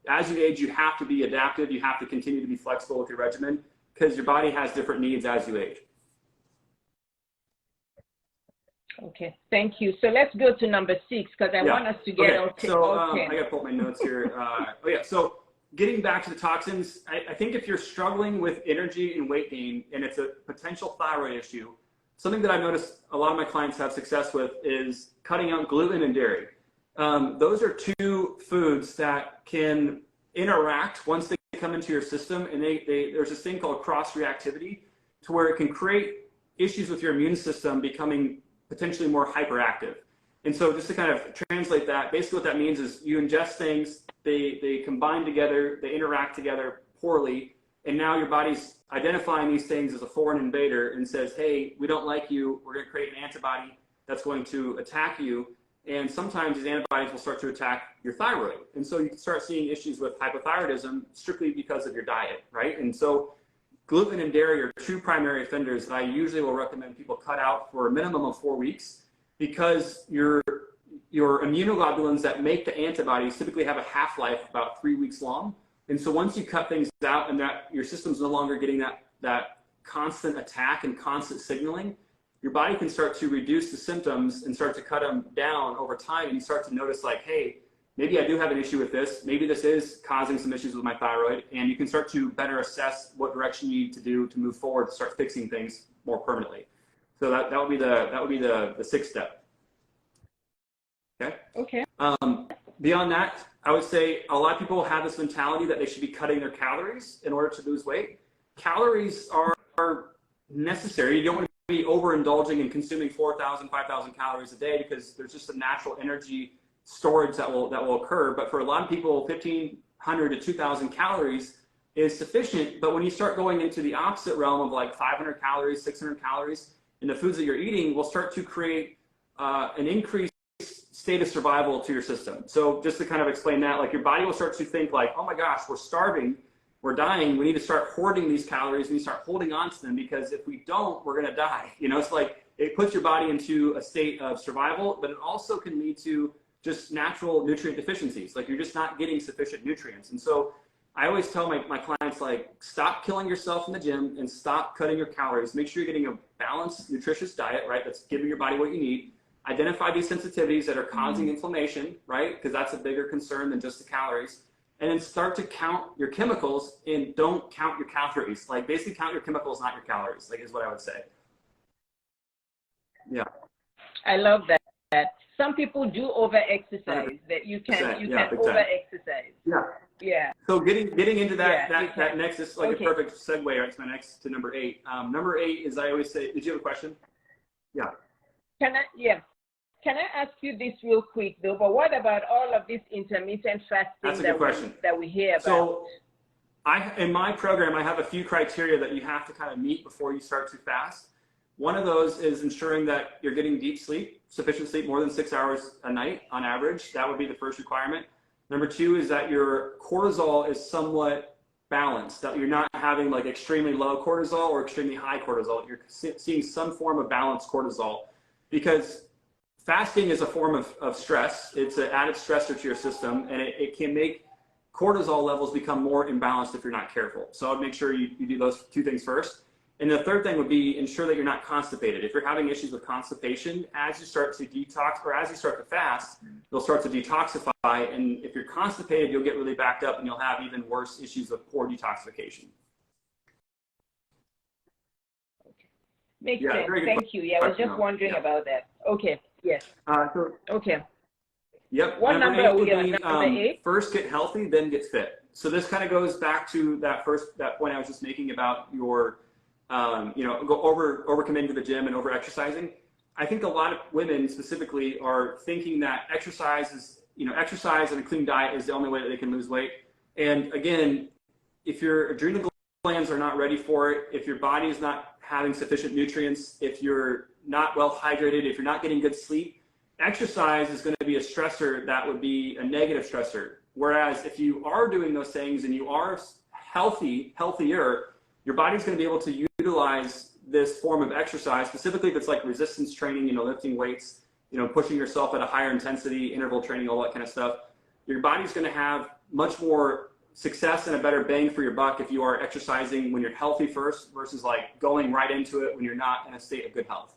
as you age, you have to be adaptive. You have to continue to be flexible with your regimen, because your body has different needs as you age. Okay, thank you. So let's go to number 6, because I want us to get okay. So I got to pull up my notes here. So getting back to the toxins, I think if you're struggling with energy and weight gain, and it's a potential thyroid issue, something that I've noticed a lot of my clients have success with is cutting out gluten and dairy. Those are 2 foods that can interact once they come into your system, and there's this thing called cross-reactivity, to where it can create issues with your immune system becoming potentially more hyperactive. And so just to kind of translate that, basically what that means is you ingest things, they combine together, they interact together poorly, and now your body's identifying these things as a foreign invader and says, hey, we don't like you, we're going to create an antibody that's going to attack you. And sometimes these antibodies will start to attack your thyroid. And so you can start seeing issues with hypothyroidism strictly because of your diet, right? And so gluten and dairy are two primary offenders that I usually will recommend people cut out for a minimum of 4 weeks, because your immunoglobulins that make the antibodies typically have a half-life about 3 weeks long. And so once you cut things out and that your system's no longer getting that constant attack and constant signaling, your body can start to reduce the symptoms and start to cut them down over time. And you start to notice like, hey, maybe I do have an issue with this. Maybe this is causing some issues with my thyroid. And you can start to better assess what direction you need to do to move forward, to start fixing things more permanently. So that would be the sixth step. Okay. Okay. Beyond that, I would say a lot of people have this mentality that they should be cutting their calories in order to lose weight. Calories are necessary. You don't want to be overindulging and consuming 4,000, 5,000 calories a day, because there's just a natural energy storage that will occur. But for a lot of people, 1,500 to 2,000 calories is sufficient. But when you start going into the opposite realm of like 500 calories, 600 calories, and the foods that you're eating will start to create an increased state of survival to your system. So just to kind of explain that, like your body will start to think like, oh my gosh, we're starving, we're dying, we need to start hoarding these calories, we need to start holding on to them, because if we don't, we're gonna die. You know, it's like it puts your body into a state of survival, but it also can lead to just natural nutrient deficiencies. Like you're just not getting sufficient nutrients. And so I always tell my clients, like, stop killing yourself in the gym and stop cutting your calories. Make sure you're getting a balanced, nutritious diet, right? That's giving your body what you need. Identify these sensitivities that are causing inflammation, right? Because that's a bigger concern than just the calories. And then start to count your chemicals, and don't count your calories. Like basically count your chemicals, not your calories, like is what I would say. Yeah. I love that. Some people do over-exercise, that you can over-exercise. Yeah. Yeah. So getting into that next is like a perfect segue right to my next, to number 8. Number 8 is, I always say, did you have a question? Yeah. Can I ask you this real quick though? But what about all of this intermittent fasting that we hear about? So in my program, I have a few criteria that you have to kind of meet before you start to fast. One of those is ensuring that you're getting deep sleep, sufficient sleep, more than 6 hours a night on average. That would be the first requirement. Number 2 is that your cortisol is somewhat balanced, that you're not having like extremely low cortisol or extremely high cortisol. You're seeing some form of balanced cortisol, because fasting is a form of stress. It's an added stressor to your system, and it can make cortisol levels become more imbalanced if you're not careful. So I'd make sure you do those 2 things first. And the third thing would be ensure that you're not constipated. If you're having issues with constipation, as you start to detox or as you start to fast, you'll start to detoxify. And if you're constipated, you'll get really backed up and you'll have even worse issues with poor detoxification. Makes sense. Thank you. Yeah, I was just wondering about that. Okay. Yes. Okay. Yep. What number are we on? Number 8? First get healthy, then get fit. So this kind of goes back to that point I was just making about your, overcommitting to the gym and over exercising. I think a lot of women specifically are thinking that exercise and a clean diet is the only way that they can lose weight. And again, if your adrenal glands are not ready for it, if your body is not having sufficient nutrients, if you're not well hydrated, if you're not getting good sleep, exercise is going to be a stressor that would be a negative stressor. Whereas if you are doing those things and you are healthier, your body's going to be able to utilize this form of exercise, specifically if it's like resistance training, lifting weights, pushing yourself at a higher intensity, interval training, all that kind of stuff. Your body's going to have much more success and a better bang for your buck if you are exercising when you're healthy first versus like going right into it when you're not in a state of good health.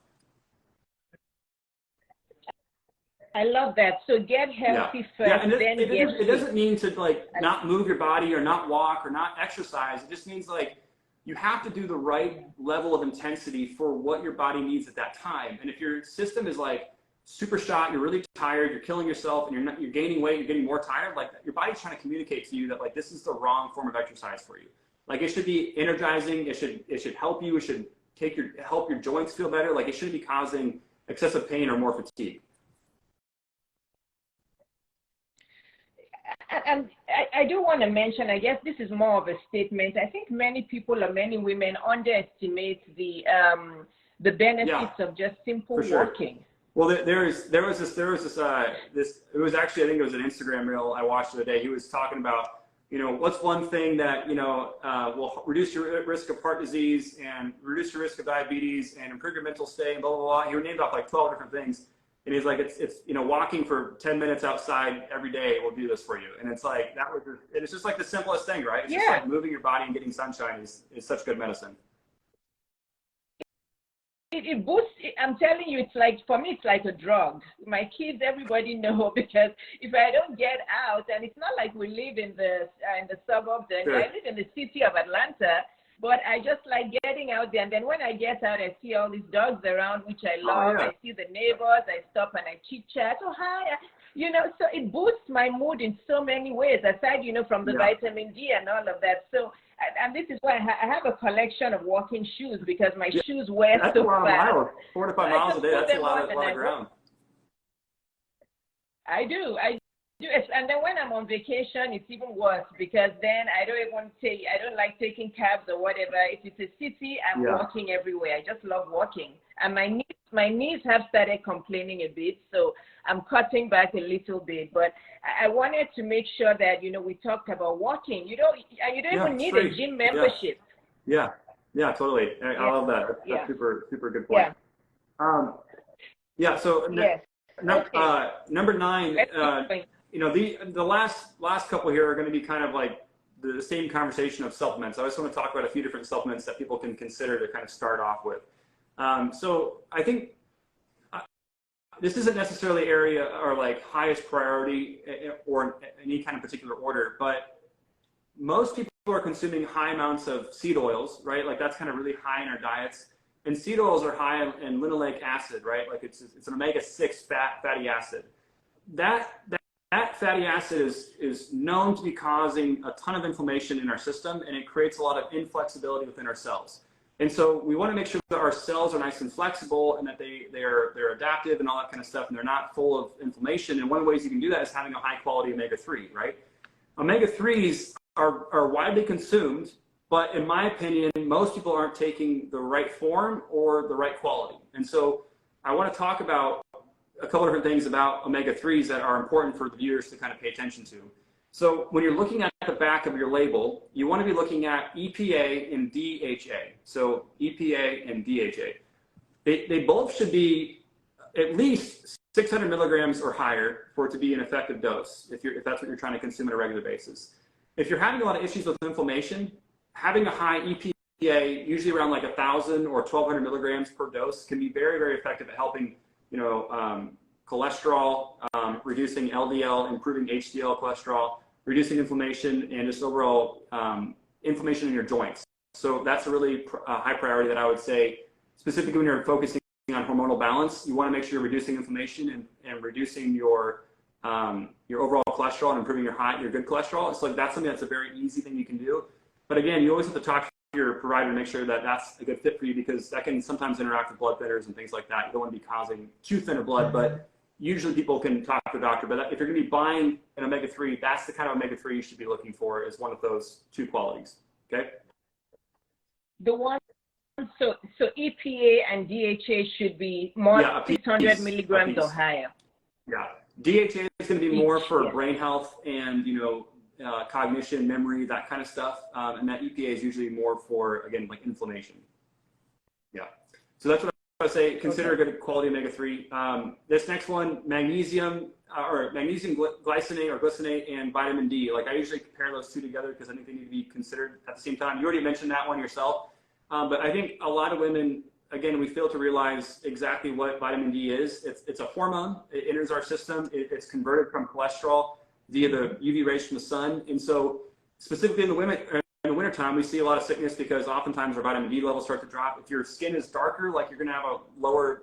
I love that. So get healthy first, and then get fit. It doesn't mean to like not move your body or not walk or not exercise. It just means like you have to do the right level of intensity for what your body needs at that time. And if your system is like super shot, you're really tired, you're killing yourself, and you're gaining weight, you're getting more tired, like your body's trying to communicate to you that like this is the wrong form of exercise for you. Like it should be energizing, it should help you, it should help your joints feel better, like it shouldn't be causing excessive pain or more fatigue. And I do want to mention, I guess this is more of a statement. I think many people or many women underestimate the benefits of just simple walking. Well, there was this, it was actually, I think it was an Instagram reel I watched the other day. He was talking about, what's one thing that, will reduce your risk of heart disease and reduce your risk of diabetes and improve your mental state and blah, blah, blah. He named off like 12 different things. And he's like, it's walking for 10 minutes outside every day will do this for you. And it's like, it's just like the simplest thing, right? It's just like moving your body and getting sunshine is such good medicine. It boosts, I'm telling you, it's like, for me, it's like a drug. My kids, everybody know, because if I don't get out, and it's not like we live in the suburbs, and I live in the city of Atlanta, but I just like getting out there. And then when I get out, I see all these dogs around, which I love. I see the neighbors, I stop and I chit chat. Oh, hi. So it boosts my mood in so many ways, aside, from the vitamin D and all of that. So, and this is why I have a collection of walking shoes, because my shoes wear so fast. 4 to 5 miles a day, that's a lot of ground. I do. And then when I'm on vacation, it's even worse, because then I don't like taking cabs or whatever. If it's a city, I'm walking everywhere. I just love walking. And my knees have started complaining a bit, so I'm cutting back a little bit. But I wanted to make sure that, we talked about walking. You don't even need a gym membership. Yeah, totally. I love that. That's super, super good point. So number 9, the last couple here are going to be kind of like the same conversation of supplements. I just want to talk about a few different supplements that people can consider to kind of start off with. So I think this isn't necessarily area or like highest priority or in any kind of particular order, but most people are consuming high amounts of seed oils, right? Like that's kind of really high in our diets. And seed oils are high in linoleic acid, right? Like it's an omega-6 fatty acid. That fatty acid is known to be causing a ton of inflammation in our system, and it creates a lot of inflexibility within our cells. And so we want to make sure that our cells are nice and flexible and that they're adaptive and all that kind of stuff, and they're not full of inflammation. And one of the ways you can do that is having a high quality omega-3, right? Omega-3s are widely consumed, but in my opinion, most people aren't taking the right form or the right quality. And so I want to talk about a couple of different things about omega-3s that are important for the viewers to kind of pay attention to. So when you're looking at the back of your label, you want to be looking at EPA and DHA. So EPA and DHA. They both should be at least 600 milligrams or higher for it to be an effective dose, if that's what you're trying to consume on a regular basis. If you're having a lot of issues with inflammation, having a high EPA, usually around like 1,000 or 1,200 milligrams per dose, can be very, very effective at helping cholesterol, reducing LDL, improving HDL cholesterol, reducing inflammation, and just overall inflammation in your joints. So that's a really high priority that I would say, specifically when you're focusing on hormonal balance. You want to make sure you're reducing inflammation and reducing your overall cholesterol and improving your good cholesterol. It's like that's something that's a very easy thing you can do. But again, you always have to talk to your provider to make sure that that's a good fit for you, because that can sometimes interact with blood thinners and things like that. You don't want to be causing too thinner blood, but usually people can talk to a doctor. But if you're going to be buying an omega-3, that's the kind of omega-3 you should be looking for, is one of those 2 qualities. Okay. So EPA and DHA should be more 600 milligrams or higher. Yeah. DHA is going to be more for brain health and, cognition, memory, that kind of stuff. And that EPA is usually more for, again, like inflammation. Yeah. So that's what I would say. Consider a good quality omega-3. This next one, magnesium glycinate or glycinate and vitamin D. Like I usually compare those 2 together because I think they need to be considered at the same time. You already mentioned that one yourself. But I think a lot of women, again, we fail to realize exactly what vitamin D is. It's a hormone. It enters our system. It's converted from cholesterol via the UV rays from the sun. And so specifically in in the wintertime, we see a lot of sickness because oftentimes our vitamin D levels start to drop. If your skin is darker, like, you're going to have a lower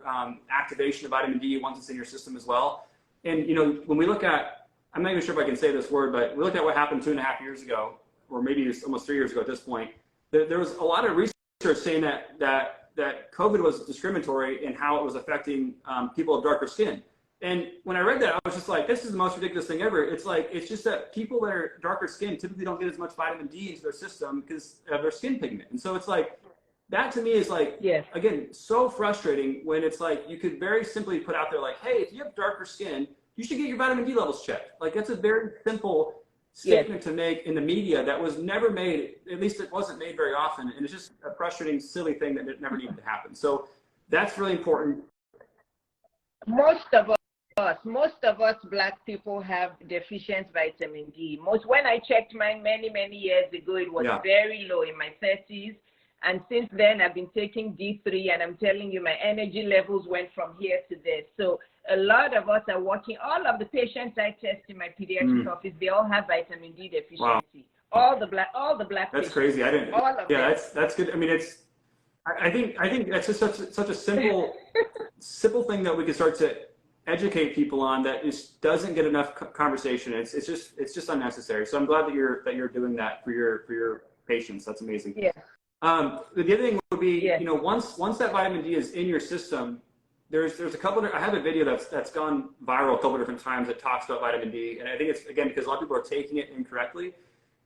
activation of vitamin D once it's in your system as well. And, you know, when we look at, I'm not even sure if I can say this word, but we looked at what happened 2.5 years ago, or maybe almost 3 years ago at this point. There was a lot of research saying that COVID was discriminatory in how it was affecting people of darker skin. And when I read that, I was just like, this is the most ridiculous thing ever. It's like, it's just that people that are darker skin typically don't get as much vitamin D into their system because of their skin pigment. And so it's like, that to me is like, yes, again, so frustrating when it's like, you could very simply put out there like, hey, if you have darker skin, you should get your vitamin D levels checked. Like, that's a very simple statement to make in the media that was never made, at least it wasn't made very often. And it's just a frustrating, silly thing that it never needed to happen. So that's really important. Most of us Black people have deficient vitamin D. When I checked mine many years ago, it was very low in my 30s. And since then, I've been taking D3, and I'm telling you, my energy levels went from here to there. So a lot of us are working. All of the patients I test in my pediatric office, they all have vitamin D deficiency. Wow. All the black That's patients. crazy. I didn't. All of them. That's good. I mean, I think that's just such a simple thing that we can start to educate people on that doesn't get enough conversation. It's just unnecessary. So I'm glad that you're doing that for your patients. That's amazing. Yeah. The other thing would be, you know, once that vitamin D is in your system, there's a couple. I have a video that's gone viral a couple different times that talks about vitamin D, and I think it's, again, because a lot of people are taking it incorrectly.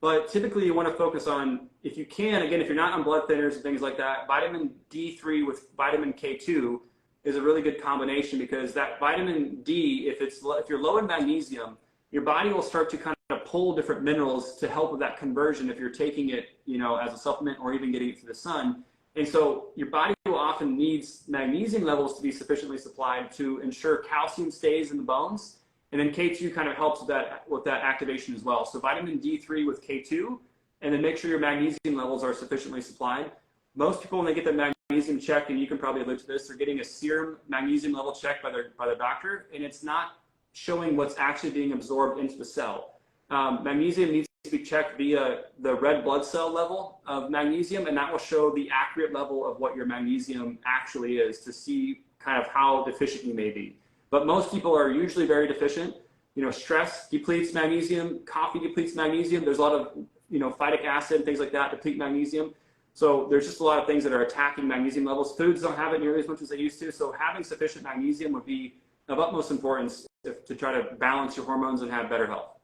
But typically, you want to focus on, if you can, again, if you're not on blood thinners and things like that, vitamin D3 with vitamin K2 is a really good combination, because that vitamin D, if you're low in magnesium, your body will start to kind of pull different minerals to help with that conversion if you're taking it, you know, as a supplement or even getting it through the sun. And so your body will often needs magnesium levels to be sufficiently supplied to ensure calcium stays in the bones. And then K2 kind of helps with that activation as well. So vitamin D3 with K2, and then make sure your magnesium levels are sufficiently supplied. Most people, when they get their magnesium checked, and you can probably allude to this, they're getting a serum magnesium level checked by their doctor, and it's not showing what's actually being absorbed into the cell. Magnesium needs to be checked via the red blood cell level of magnesium, and that will show the accurate level of what your magnesium actually is, to see kind of how deficient you may be. But most people are usually very deficient. You know, stress depletes magnesium, coffee depletes magnesium. There's a lot of, you know, phytic acid and things like that deplete magnesium. So there's just a lot of things that are attacking magnesium levels. Foods don't have it nearly as much as they used to. So having sufficient magnesium would be of utmost importance to try to balance your hormones and have better health.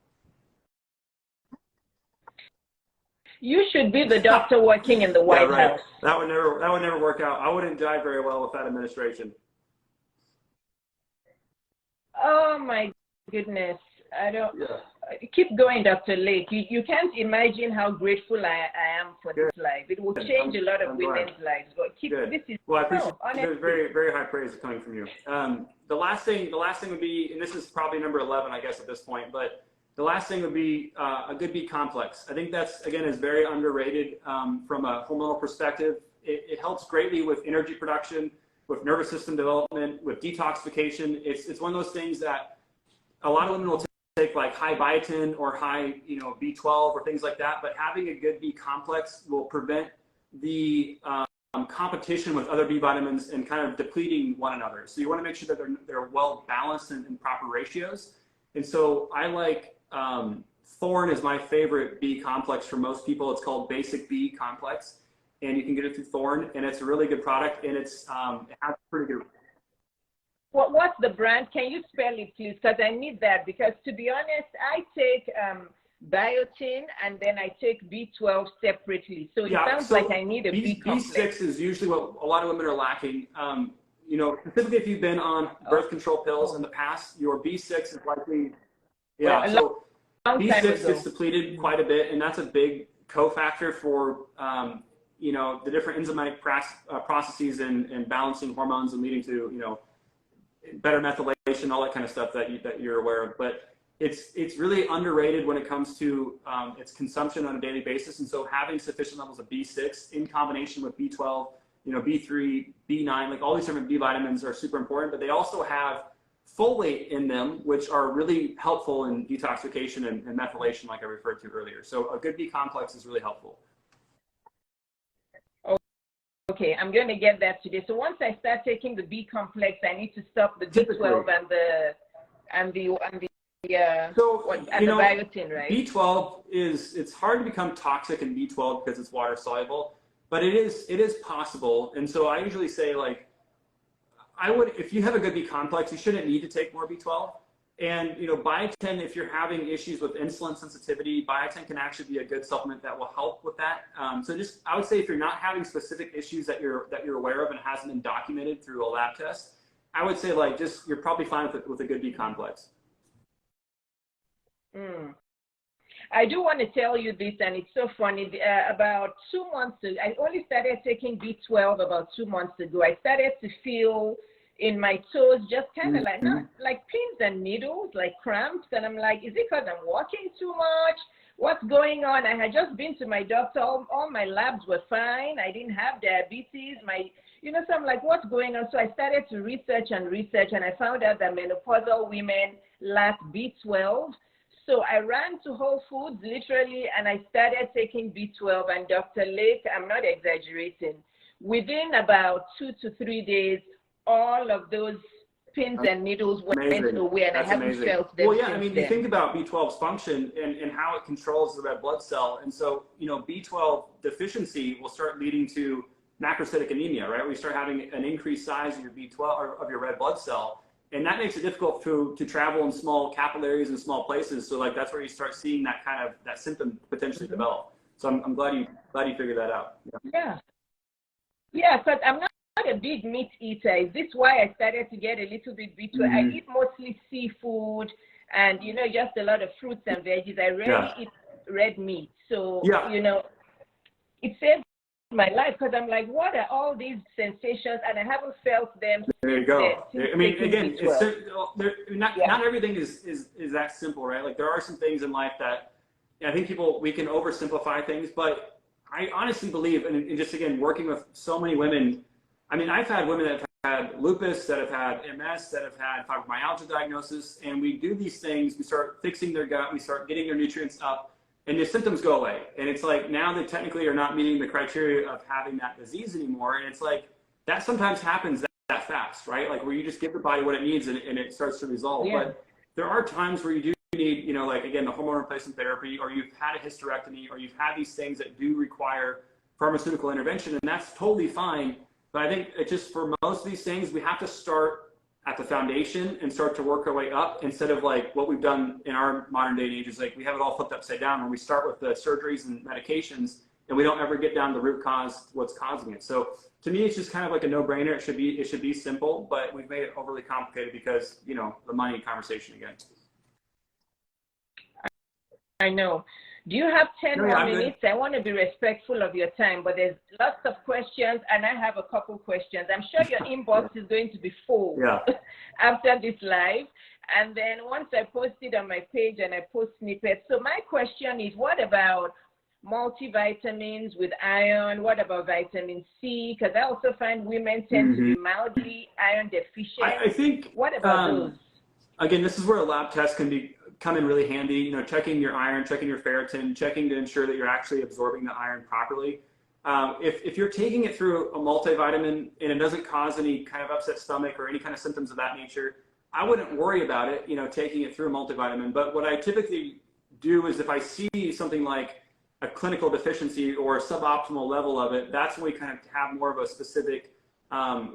You should be the doctor working in the White House. That would never work out. I wouldn't jive very well with that administration. Oh my goodness. I don't keep going, Dr. Lake. You can't imagine how grateful I am for this life. It will change a lot of women's lives. But this is well, I appreciate there's very, very high praise coming from you. The last thing would be, and this is probably number 11, I guess, at this point, but the last thing would be a good B complex. I think that's, again, is very underrated from a hormonal perspective. It helps greatly with energy production, with nervous system development, with detoxification. It's one of those things that a lot of women will take, like high biotin or high, you know, B12 or things like that. But having a good B complex will prevent the competition with other B vitamins and kind of depleting one another. So you want to make sure that they're well balanced and in proper ratios. And so I like Thorn is my favorite B complex for most people. It's called Basic B Complex, and you can get it through Thorn, and it's a really good product, and it has pretty good. What's the brand? Can you spell it, please? Because I need that. Because to be honest, I take biotin and then I take B12 separately. So it sounds like I need a B complex. B6 is usually what a lot of women are lacking. You know, specifically if you've been on birth control pills in the past, your B6 is likely, so B6 gets depleted quite a bit, and that's a big cofactor for, you know, the different enzymatic processes and balancing hormones and leading to, you know, better methylation, all that kind of stuff that you're aware of. But it's really underrated when it comes to its consumption on a daily basis. And so having sufficient levels of B6 in combination with B12, you know, B3, B9, like all these different B vitamins are super important, but they also have folate in them, which are really helpful in detoxification and methylation, like I referred to earlier. So a good B complex is really helpful. Okay, I'm going to get that today. So once I start taking the B complex, I need to stop the B12 and the biotin, right? B12 it's hard to become toxic in B12 because it's water soluble, but it is possible. And so I usually say, like, if you have a good B complex, you shouldn't need to take more B12. And, you know, biotin, if you're having issues with insulin sensitivity, biotin can actually be a good supplement that will help with that. So I would say if you're not having specific issues that you're aware of and hasn't been documented through a lab test, I would say, like, you're probably fine with a good B complex. I do want to tell you this, and it's so funny. About 2 months ago, I only started taking B12 about 2 months ago. I started to feel in my toes just kind of like, not like pins and needles, like cramps. And I'm like, is it because I'm walking too much? What's going on? I had just been to my doctor. All my labs were fine. I didn't have diabetes. So I'm like, what's going on? So I started to research, and I found out that menopausal women lack B12. So I ran to Whole Foods, literally, and I started taking B12. And Dr. Lake, I'm not exaggerating, within about 2 to 3 days, all of those pins and needles went away, and I haven't felt them. Well, yeah, since I mean, then. you think about B12's function and how it controls the red blood cell. And so, you know, B12 deficiency will start leading to macrocytic anemia, right? We start having an increased size of your B12 or of your red blood cell. And that makes it difficult to travel in small capillaries and small places. So, like, that's where you start seeing that symptom potentially develop. So I'm glad you figured that out. Yeah, because I'm not a big meat eater. Is this why I started to get a little bit B12? I eat mostly seafood and, you know, just a lot of fruits and veggies. I rarely eat red meat. So, you know, it saved my life, because I'm like, what are all these sensations? And I haven't felt them. There you go. I mean, again, not everything is that simple, right? Like, there are some things in life that I think we can oversimplify things, but I honestly believe, and just again, working with so many women, I mean, I've had women that have had lupus, that have had MS, that have had fibromyalgia diagnosis, and we do these things, we start fixing their gut, we start getting their nutrients up, and the symptoms go away. And it's like, now they technically are not meeting the criteria of having that disease anymore. And it's like, that sometimes happens that fast, right? Like, where you just give the body what it needs and it starts to resolve. But there are times where you do need, you know, like, again, the hormone replacement therapy, or you've had a hysterectomy, or you've had these things that do require pharmaceutical intervention, and that's totally fine. But I think it just, for most of these things, we have to start at the foundation and start to work our way up, instead of like what we've done in our modern day and age is, like, we have it all flipped upside down, where we start with the surgeries and medications and we don't ever get down to the root cause, what's causing it. So to me, it's just kind of like a no-brainer. It should be simple, but we've made it overly complicated because, you know, the money conversation again. I know. Do you have 10 more minutes? I want to be respectful of your time, but there's lots of questions, and I have a couple questions. I'm sure your inbox is going to be full after this live. And then once I post it on my page and I post snippets. So my question is, what about multivitamins with iron? What about vitamin C? Because I also find women tend to be mildly iron deficient. I think, what about those? Again, this is where a lab test can come in really handy, you know, checking your iron, checking your ferritin, checking to ensure that you're actually absorbing the iron properly. If you're taking it through a multivitamin and it doesn't cause any kind of upset stomach or any kind of symptoms of that nature, I wouldn't worry about it, you know, taking it through a multivitamin. But what I typically do is, if I see something like a clinical deficiency or a suboptimal level of it, that's when we kind of have more of a specific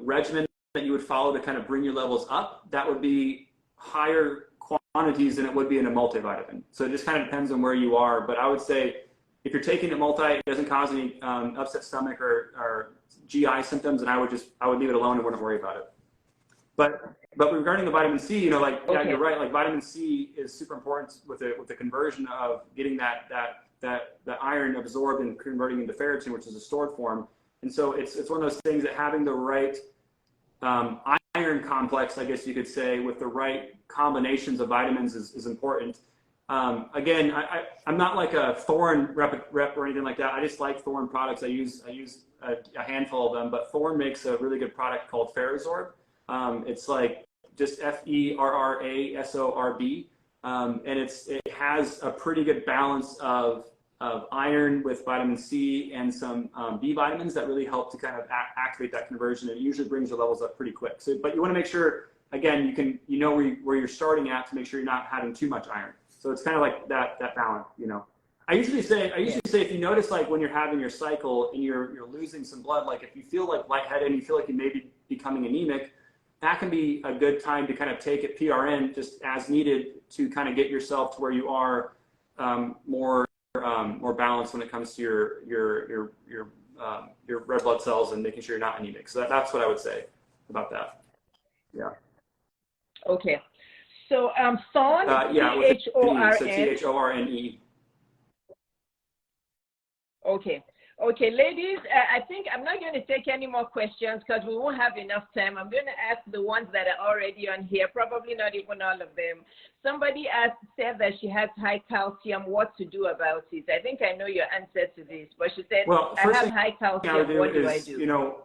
regimen that you would follow to kind of bring your levels up. That would be higher quantities than it would be in a multivitamin. So it just kind of depends on where you are. But I would say, if you're taking it multi, it doesn't cause any upset stomach or GI symptoms, and I would leave it alone and wouldn't worry about it. But regarding the vitamin C, you know, like, yeah, you're right. Like, vitamin C is super important with the conversion of getting that iron absorbed and converting into ferritin, which is a stored form. And so it's one of those things that having the right iron complex, I guess you could say, with the right combinations of vitamins is important. Again, I'm not like a Thorne rep or anything like that. I just like Thorne products. I use a handful of them, but Thorne makes a really good product called Ferrazorb. It's like just FERRASORB, and it has a pretty good balance of iron with vitamin C and some B vitamins that really help to kind of activate that conversion. And it usually brings your levels up pretty quick. So, but you want to make sure, again, you know where you're starting at to make sure you're not having too much iron. So it's kind of like that balance, you know. I usually say if you notice, like when you're having your cycle and you're losing some blood, like if you feel like lightheaded and you feel like you may be becoming anemic, that can be a good time to kind of take it PRN just as needed to kind of get yourself to where you are more balanced when it comes to your red blood cells and making sure you're not anemic. So that's what I would say about that. Yeah. Okay. So Thorn, yeah, Thorn. So Thorne. Okay. Okay, ladies, I think I'm not going to take any more questions because we won't have enough time. I'm going to ask the ones that are already on here, probably not even all of them. Somebody said that she has high calcium, what to do about it. I think I know your answer to this, but she said, well, I have high calcium, what do I do? You know,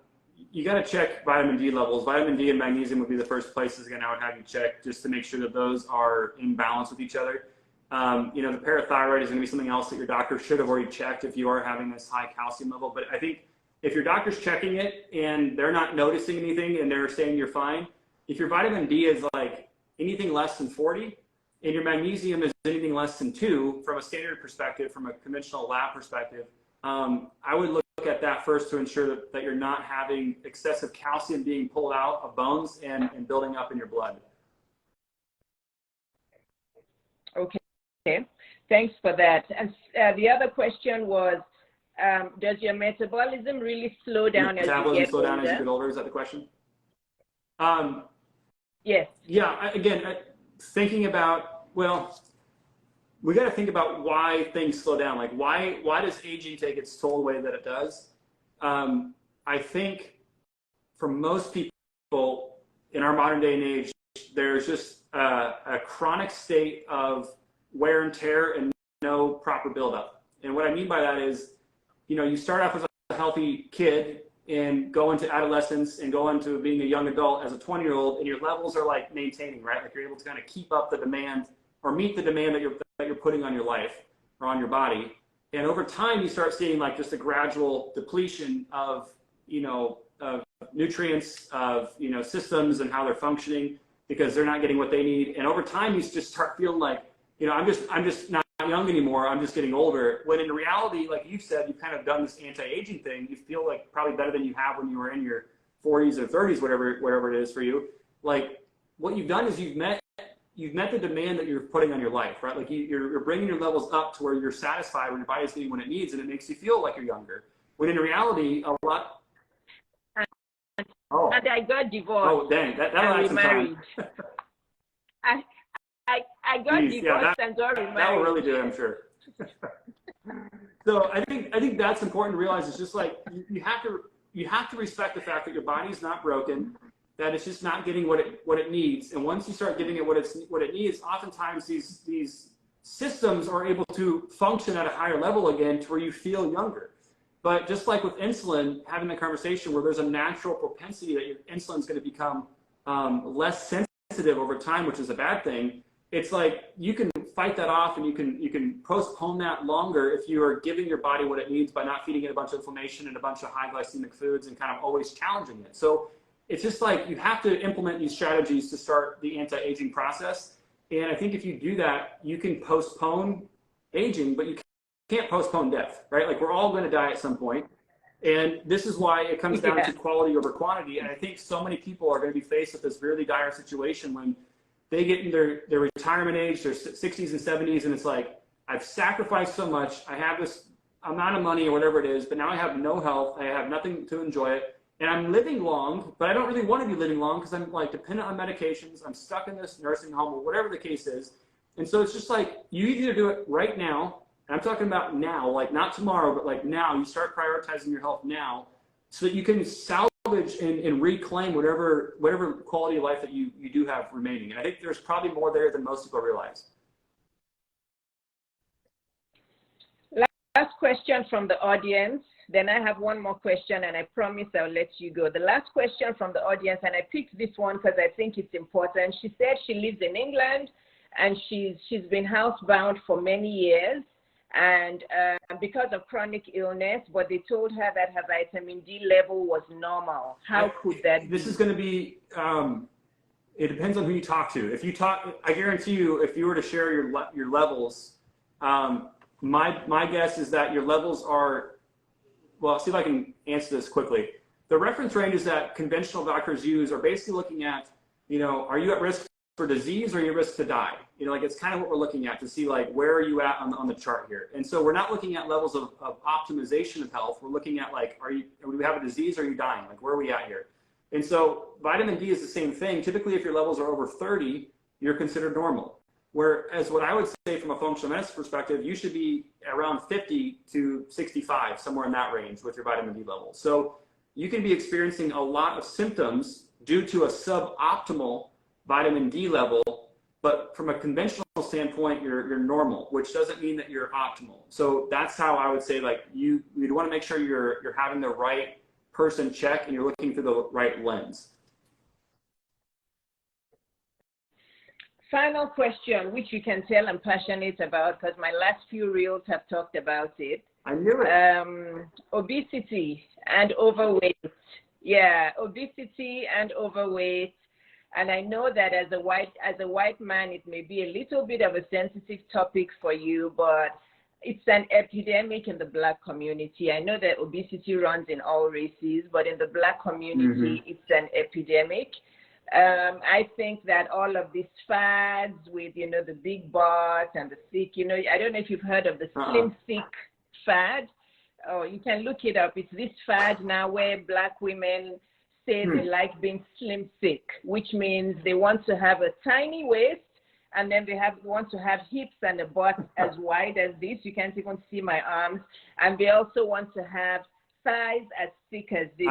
you got to check vitamin D levels. Vitamin D and magnesium would be the first places, again, I would have you check just to make sure that those are in balance with each other. You know, the parathyroid is going to be something else that your doctor should have already checked if you are having this high calcium level. But I think if your doctor's checking it and they're not noticing anything and they're saying you're fine, if your vitamin D is like anything less than 40 and your magnesium is anything less than 2 from a standard perspective, from a conventional lab perspective, I would look at that first to ensure that you're not having excessive calcium being pulled out of bones and building up in your blood. Okay, thanks for that. And the other question was, does your metabolism really slow down as you get older? Slow down as you get older, is that the question? Yes. Yeah, again, thinking about, well, we got to think about why things slow down. Like why does aging take its toll the way that it does? I think for most people in our modern day and age, there's just a chronic state of wear and tear and no proper buildup. And what I mean by that is, you know, you start off as a healthy kid and go into adolescence and go into being a young adult as a 20-year-old, and your levels are like maintaining, right? Like you're able to kind of keep up the demand or meet the demand that you're putting on your life or on your body. And over time, you start seeing like just a gradual depletion of, you know, of nutrients, of, you know, systems and how they're functioning because they're not getting what they need. And over time, you just start feeling like, you know, I'm just not young anymore. I'm just getting older. When in reality, like you said, you've kind of done this anti-aging thing. You feel like probably better than you have when you were in your 40s or 30s, whatever it is for you. Like what you've done is you've met the demand that you're putting on your life, right? Like you're bringing your levels up to where you're satisfied when your body's getting what it needs, and it makes you feel like you're younger. When in reality, a lot. Oh. And I got divorced. Oh, dang! That'll add some time. I got divorced and got remarried. That will really do it, I'm sure. So I think that's important to realize. It's just like you have to respect the fact that your body's not broken, that it's just not getting what it needs. And once you start giving it what it needs, oftentimes these systems are able to function at a higher level again to where you feel younger. But just like with insulin, having the conversation where there's a natural propensity that your insulin is going to become less sensitive over time, which is a bad thing. It's like you can fight that off and you can postpone that longer if you are giving your body what it needs by not feeding it a bunch of inflammation and a bunch of high glycemic foods and kind of always challenging it. So it's just like you have to implement these strategies to start the anti-aging process. And I think if you do that, you can postpone aging, but you can't postpone death, right? Like we're all going to die at some point. And this is why it comes down to quality over quantity. And I think so many people are going to be faced with this really dire situation when they get in their retirement age, their 60s and 70s, and it's like, I've sacrificed so much. I have this amount of money or whatever it is, but now I have no health. I have nothing to enjoy it. And I'm living long, but I don't really want to be living long because I'm like dependent on medications. I'm stuck in this nursing home or whatever the case is. And so it's just like, you either do it right now, and I'm talking about now, like not tomorrow, but like now, you start prioritizing your health now so that you can salvage and reclaim whatever quality of life that you do have remaining. And I think there's probably more there than most people realize. Last question from the audience. Then I have one more question, and I promise I'll let you go. The last question from the audience, and I picked this one because I think it's important. She said she lives in England, and she's been housebound for many years, and because of chronic illness, but they told her that her vitamin D level was normal. How could that be? This is going to be, it depends on who you talk to. If you talk, I guarantee you, if you were to share your levels, my guess is that your levels are, well, I'll see if I can answer this quickly. The reference ranges that conventional doctors use are basically looking at, you know, are you at risk for disease or are you at risk to die? You know, like it's kind of what we're looking at to see like where are you at on the chart here. And so we're not looking at levels of optimization of health. We're looking at like, do we have a disease or are you dying? Like where are we at here? And so vitamin D is the same thing. Typically, if your levels are over 30, you're considered normal. Whereas what I would say from a functional medicine perspective, you should be around 50 to 65, somewhere in that range with your vitamin D level. So you can be experiencing a lot of symptoms due to a suboptimal vitamin D level, but from a conventional standpoint, you're normal, which doesn't mean that you're optimal. So that's how I would say, like, you'd want to make sure you're having the right person check and you're looking through the right lens. Final question, which you can tell I'm passionate about because my last few reels have talked about it. I knew it. Obesity and overweight. Yeah, obesity and overweight. And I know that as a white man, it may be a little bit of a sensitive topic for you, but it's an epidemic in the Black community. I know that obesity runs in all races, but in the Black community, it's an epidemic. I think that all of these fads with, you know, the big bars and the thick, you know, I don't know if you've heard of the slim thick fad. Oh, you can look it up. It's this fad now where Black women say they like being slim thick, which means they want to have a tiny waist and then they want to have hips and a butt as wide as this. You can't even see my arms. And they also want to have thighs as thick as this.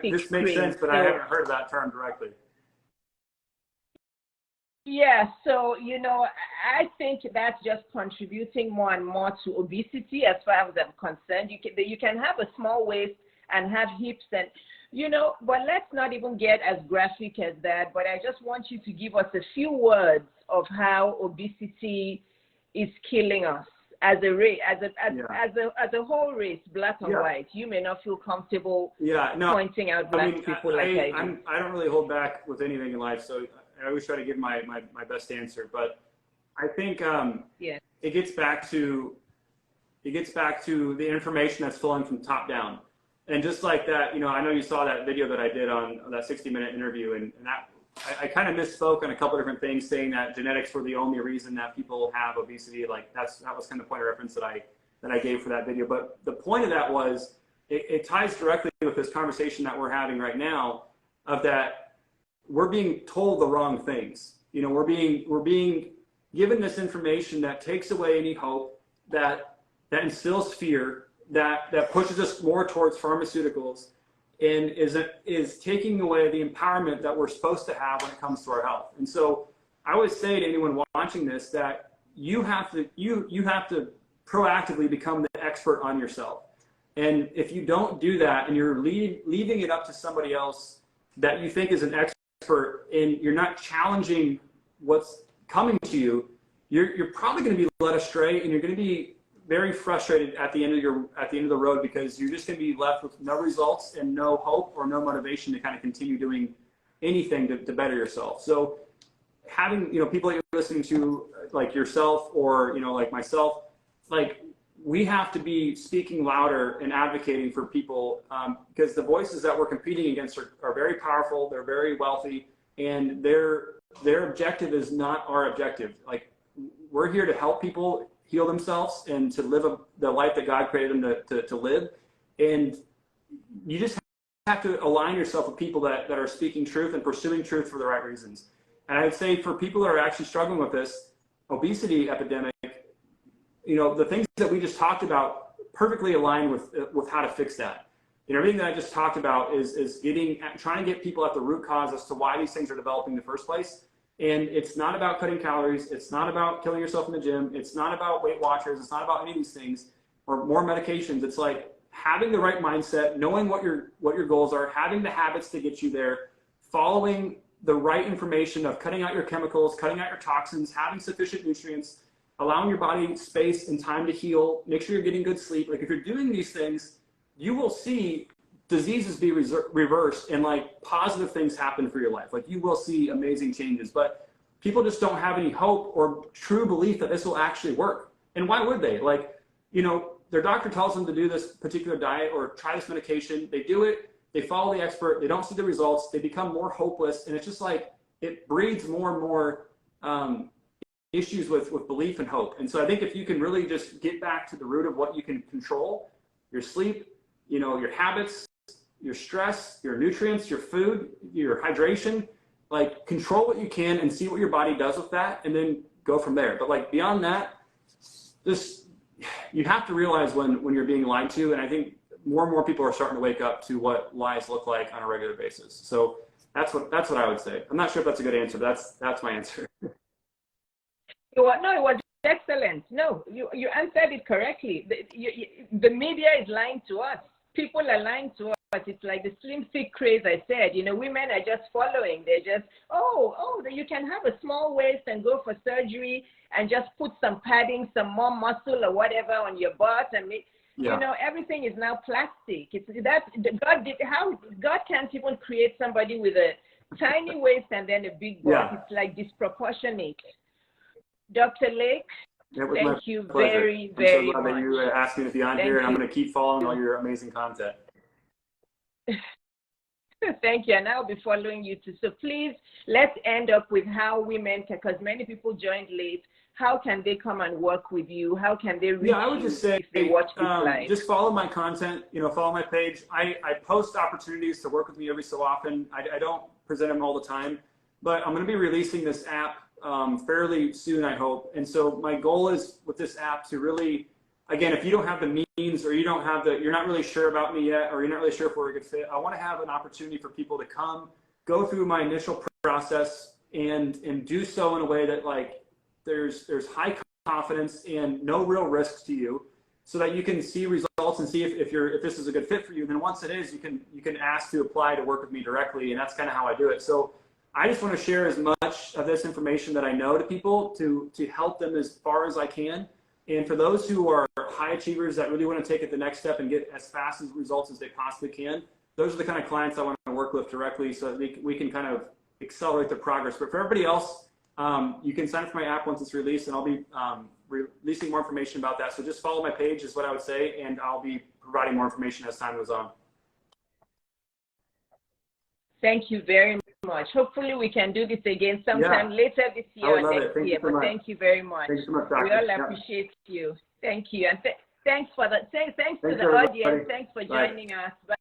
This makes sense, but I haven't heard that term directly. Yeah, so, you know, I think that's just contributing more and more to obesity as far as I'm concerned. You can have a small waist and have hips and, you know, but let's not even get as graphic as that. But I just want you to give us a few words of how obesity is killing us as a race, as a whole race, Black and white. You may not feel comfortable pointing out Black people like I do. I don't really hold back with anything in life, so I always try to give my best answer. But I think it gets back to the information that's flowing from top down. And just like that, you know, I know you saw that video that I did on that 60-minute interview, and that I kind of misspoke on a couple of different things, saying that genetics were the only reason that people have obesity. Like that was kind of the point of reference that I gave for that video. But the point of that was it ties directly with this conversation that we're having right now, of that we're being told the wrong things. You know, we're being given this information that takes away any hope, that instills fear, that pushes us more towards pharmaceuticals, and is taking away the empowerment that we're supposed to have when it comes to our health. And so I would say to anyone watching this that you have to proactively become the expert on yourself. And if you don't do that and you're leaving it up to somebody else that you think is an expert, and you're not challenging what's coming to you, you're probably going to be led astray, and you're going to be very frustrated at the end of the road, because you're just going to be left with no results and no hope or no motivation to kind of continue doing anything to better yourself. So having, you know, people that you're listening to, like yourself or, you know, like myself, like we have to be speaking louder and advocating for people, because the voices that we're competing against are very powerful. They're very wealthy, and their objective is not our objective. Like, we're here to help people heal themselves and to live the life that God created them to live. And you just have to align yourself with people that are speaking truth and pursuing truth for the right reasons. And I'd say for people that are actually struggling with this obesity epidemic, you know, the things that we just talked about perfectly align with how to fix that. And everything that I just talked about is trying to get people at the root cause as to why these things are developing in the first place. And it's not about cutting calories. It's not about killing yourself in the gym. It's not about Weight Watchers. It's not about any of these things or more medications. It's like having the right mindset, knowing what your goals are, having the habits to get you there, following the right information of cutting out your chemicals, cutting out your toxins, having sufficient nutrients, allowing your body space and time to heal, make sure you're getting good sleep. Like if you're doing these things, you will see diseases be reversed and like positive things happen for your life. Like you will see amazing changes, but people just don't have any hope or true belief that this will actually work. And why would they? Like, you know, their doctor tells them to do this particular diet or try this medication. They do it, they follow the expert, they don't see the results, they become more hopeless. And it's just like, it breeds more and more issues with belief and hope. And so I think if you can really just get back to the root of what you can control, your sleep, you know, your habits, your stress, your nutrients, your food, your hydration, like control what you can and see what your body does with that and then go from there. But like beyond that, just, you have to realize when you're being lied to. And I think more and more people are starting to wake up to what lies look like on a regular basis. So that's what I would say. I'm not sure if that's a good answer, but that's my answer. No, it was excellent. No, you answered it correctly. The media is lying to us. People are lying to us. It's like the slim thick craze I said. You know, women are just following. They're just, you can have a small waist and go for surgery and just put some padding, some more muscle or whatever on your butt and make, you know, everything is now plastic. It's that God can't even create somebody with a tiny waist and then a big butt. Yeah. It's like disproportionate. Dr. Lake, thank you very, very much. I'm so glad that you asked me to be on here, and I'm going to keep following all your amazing content. Thank you, and I'll be following you too. So please, let's end up with how women can, because many people joined late. How can they come and work with you? How can they reach I would just say, if they watch this live? Just follow my content. You know, follow my page. I post opportunities to work with me every so often. I don't present them all the time, but I'm going to be releasing this app fairly soon, I hope. And so my goal is with this app to really, again, if you don't have the means or you're not really sure about me yet, or you're not really sure if we're a good fit, I want to have an opportunity for people to come, go through my initial process and do so in a way that like there's high confidence and no real risks to you, so that you can see results and see if this is a good fit for you. And then once it is, you can ask to apply to work with me directly, and that's kind of how I do it. So I just want to share as much of this information that I know to people to help them as far as I can. And for those who are high achievers that really want to take it the next step and get as fast as results as they possibly can, those are the kind of clients I want to work with directly, so that we can kind of accelerate the progress. But for everybody else, you can sign up for my app once it's released, and I'll be releasing more information about that. So just follow my page is what I would say, and I'll be providing more information as time goes on. Thank you very much. Hopefully we can do this again sometime later this year or next year. But thank you very much. Thanks so much, Doctor. We all appreciate you. Thank you. And thanks to the audience. Thanks for joining us. Bye.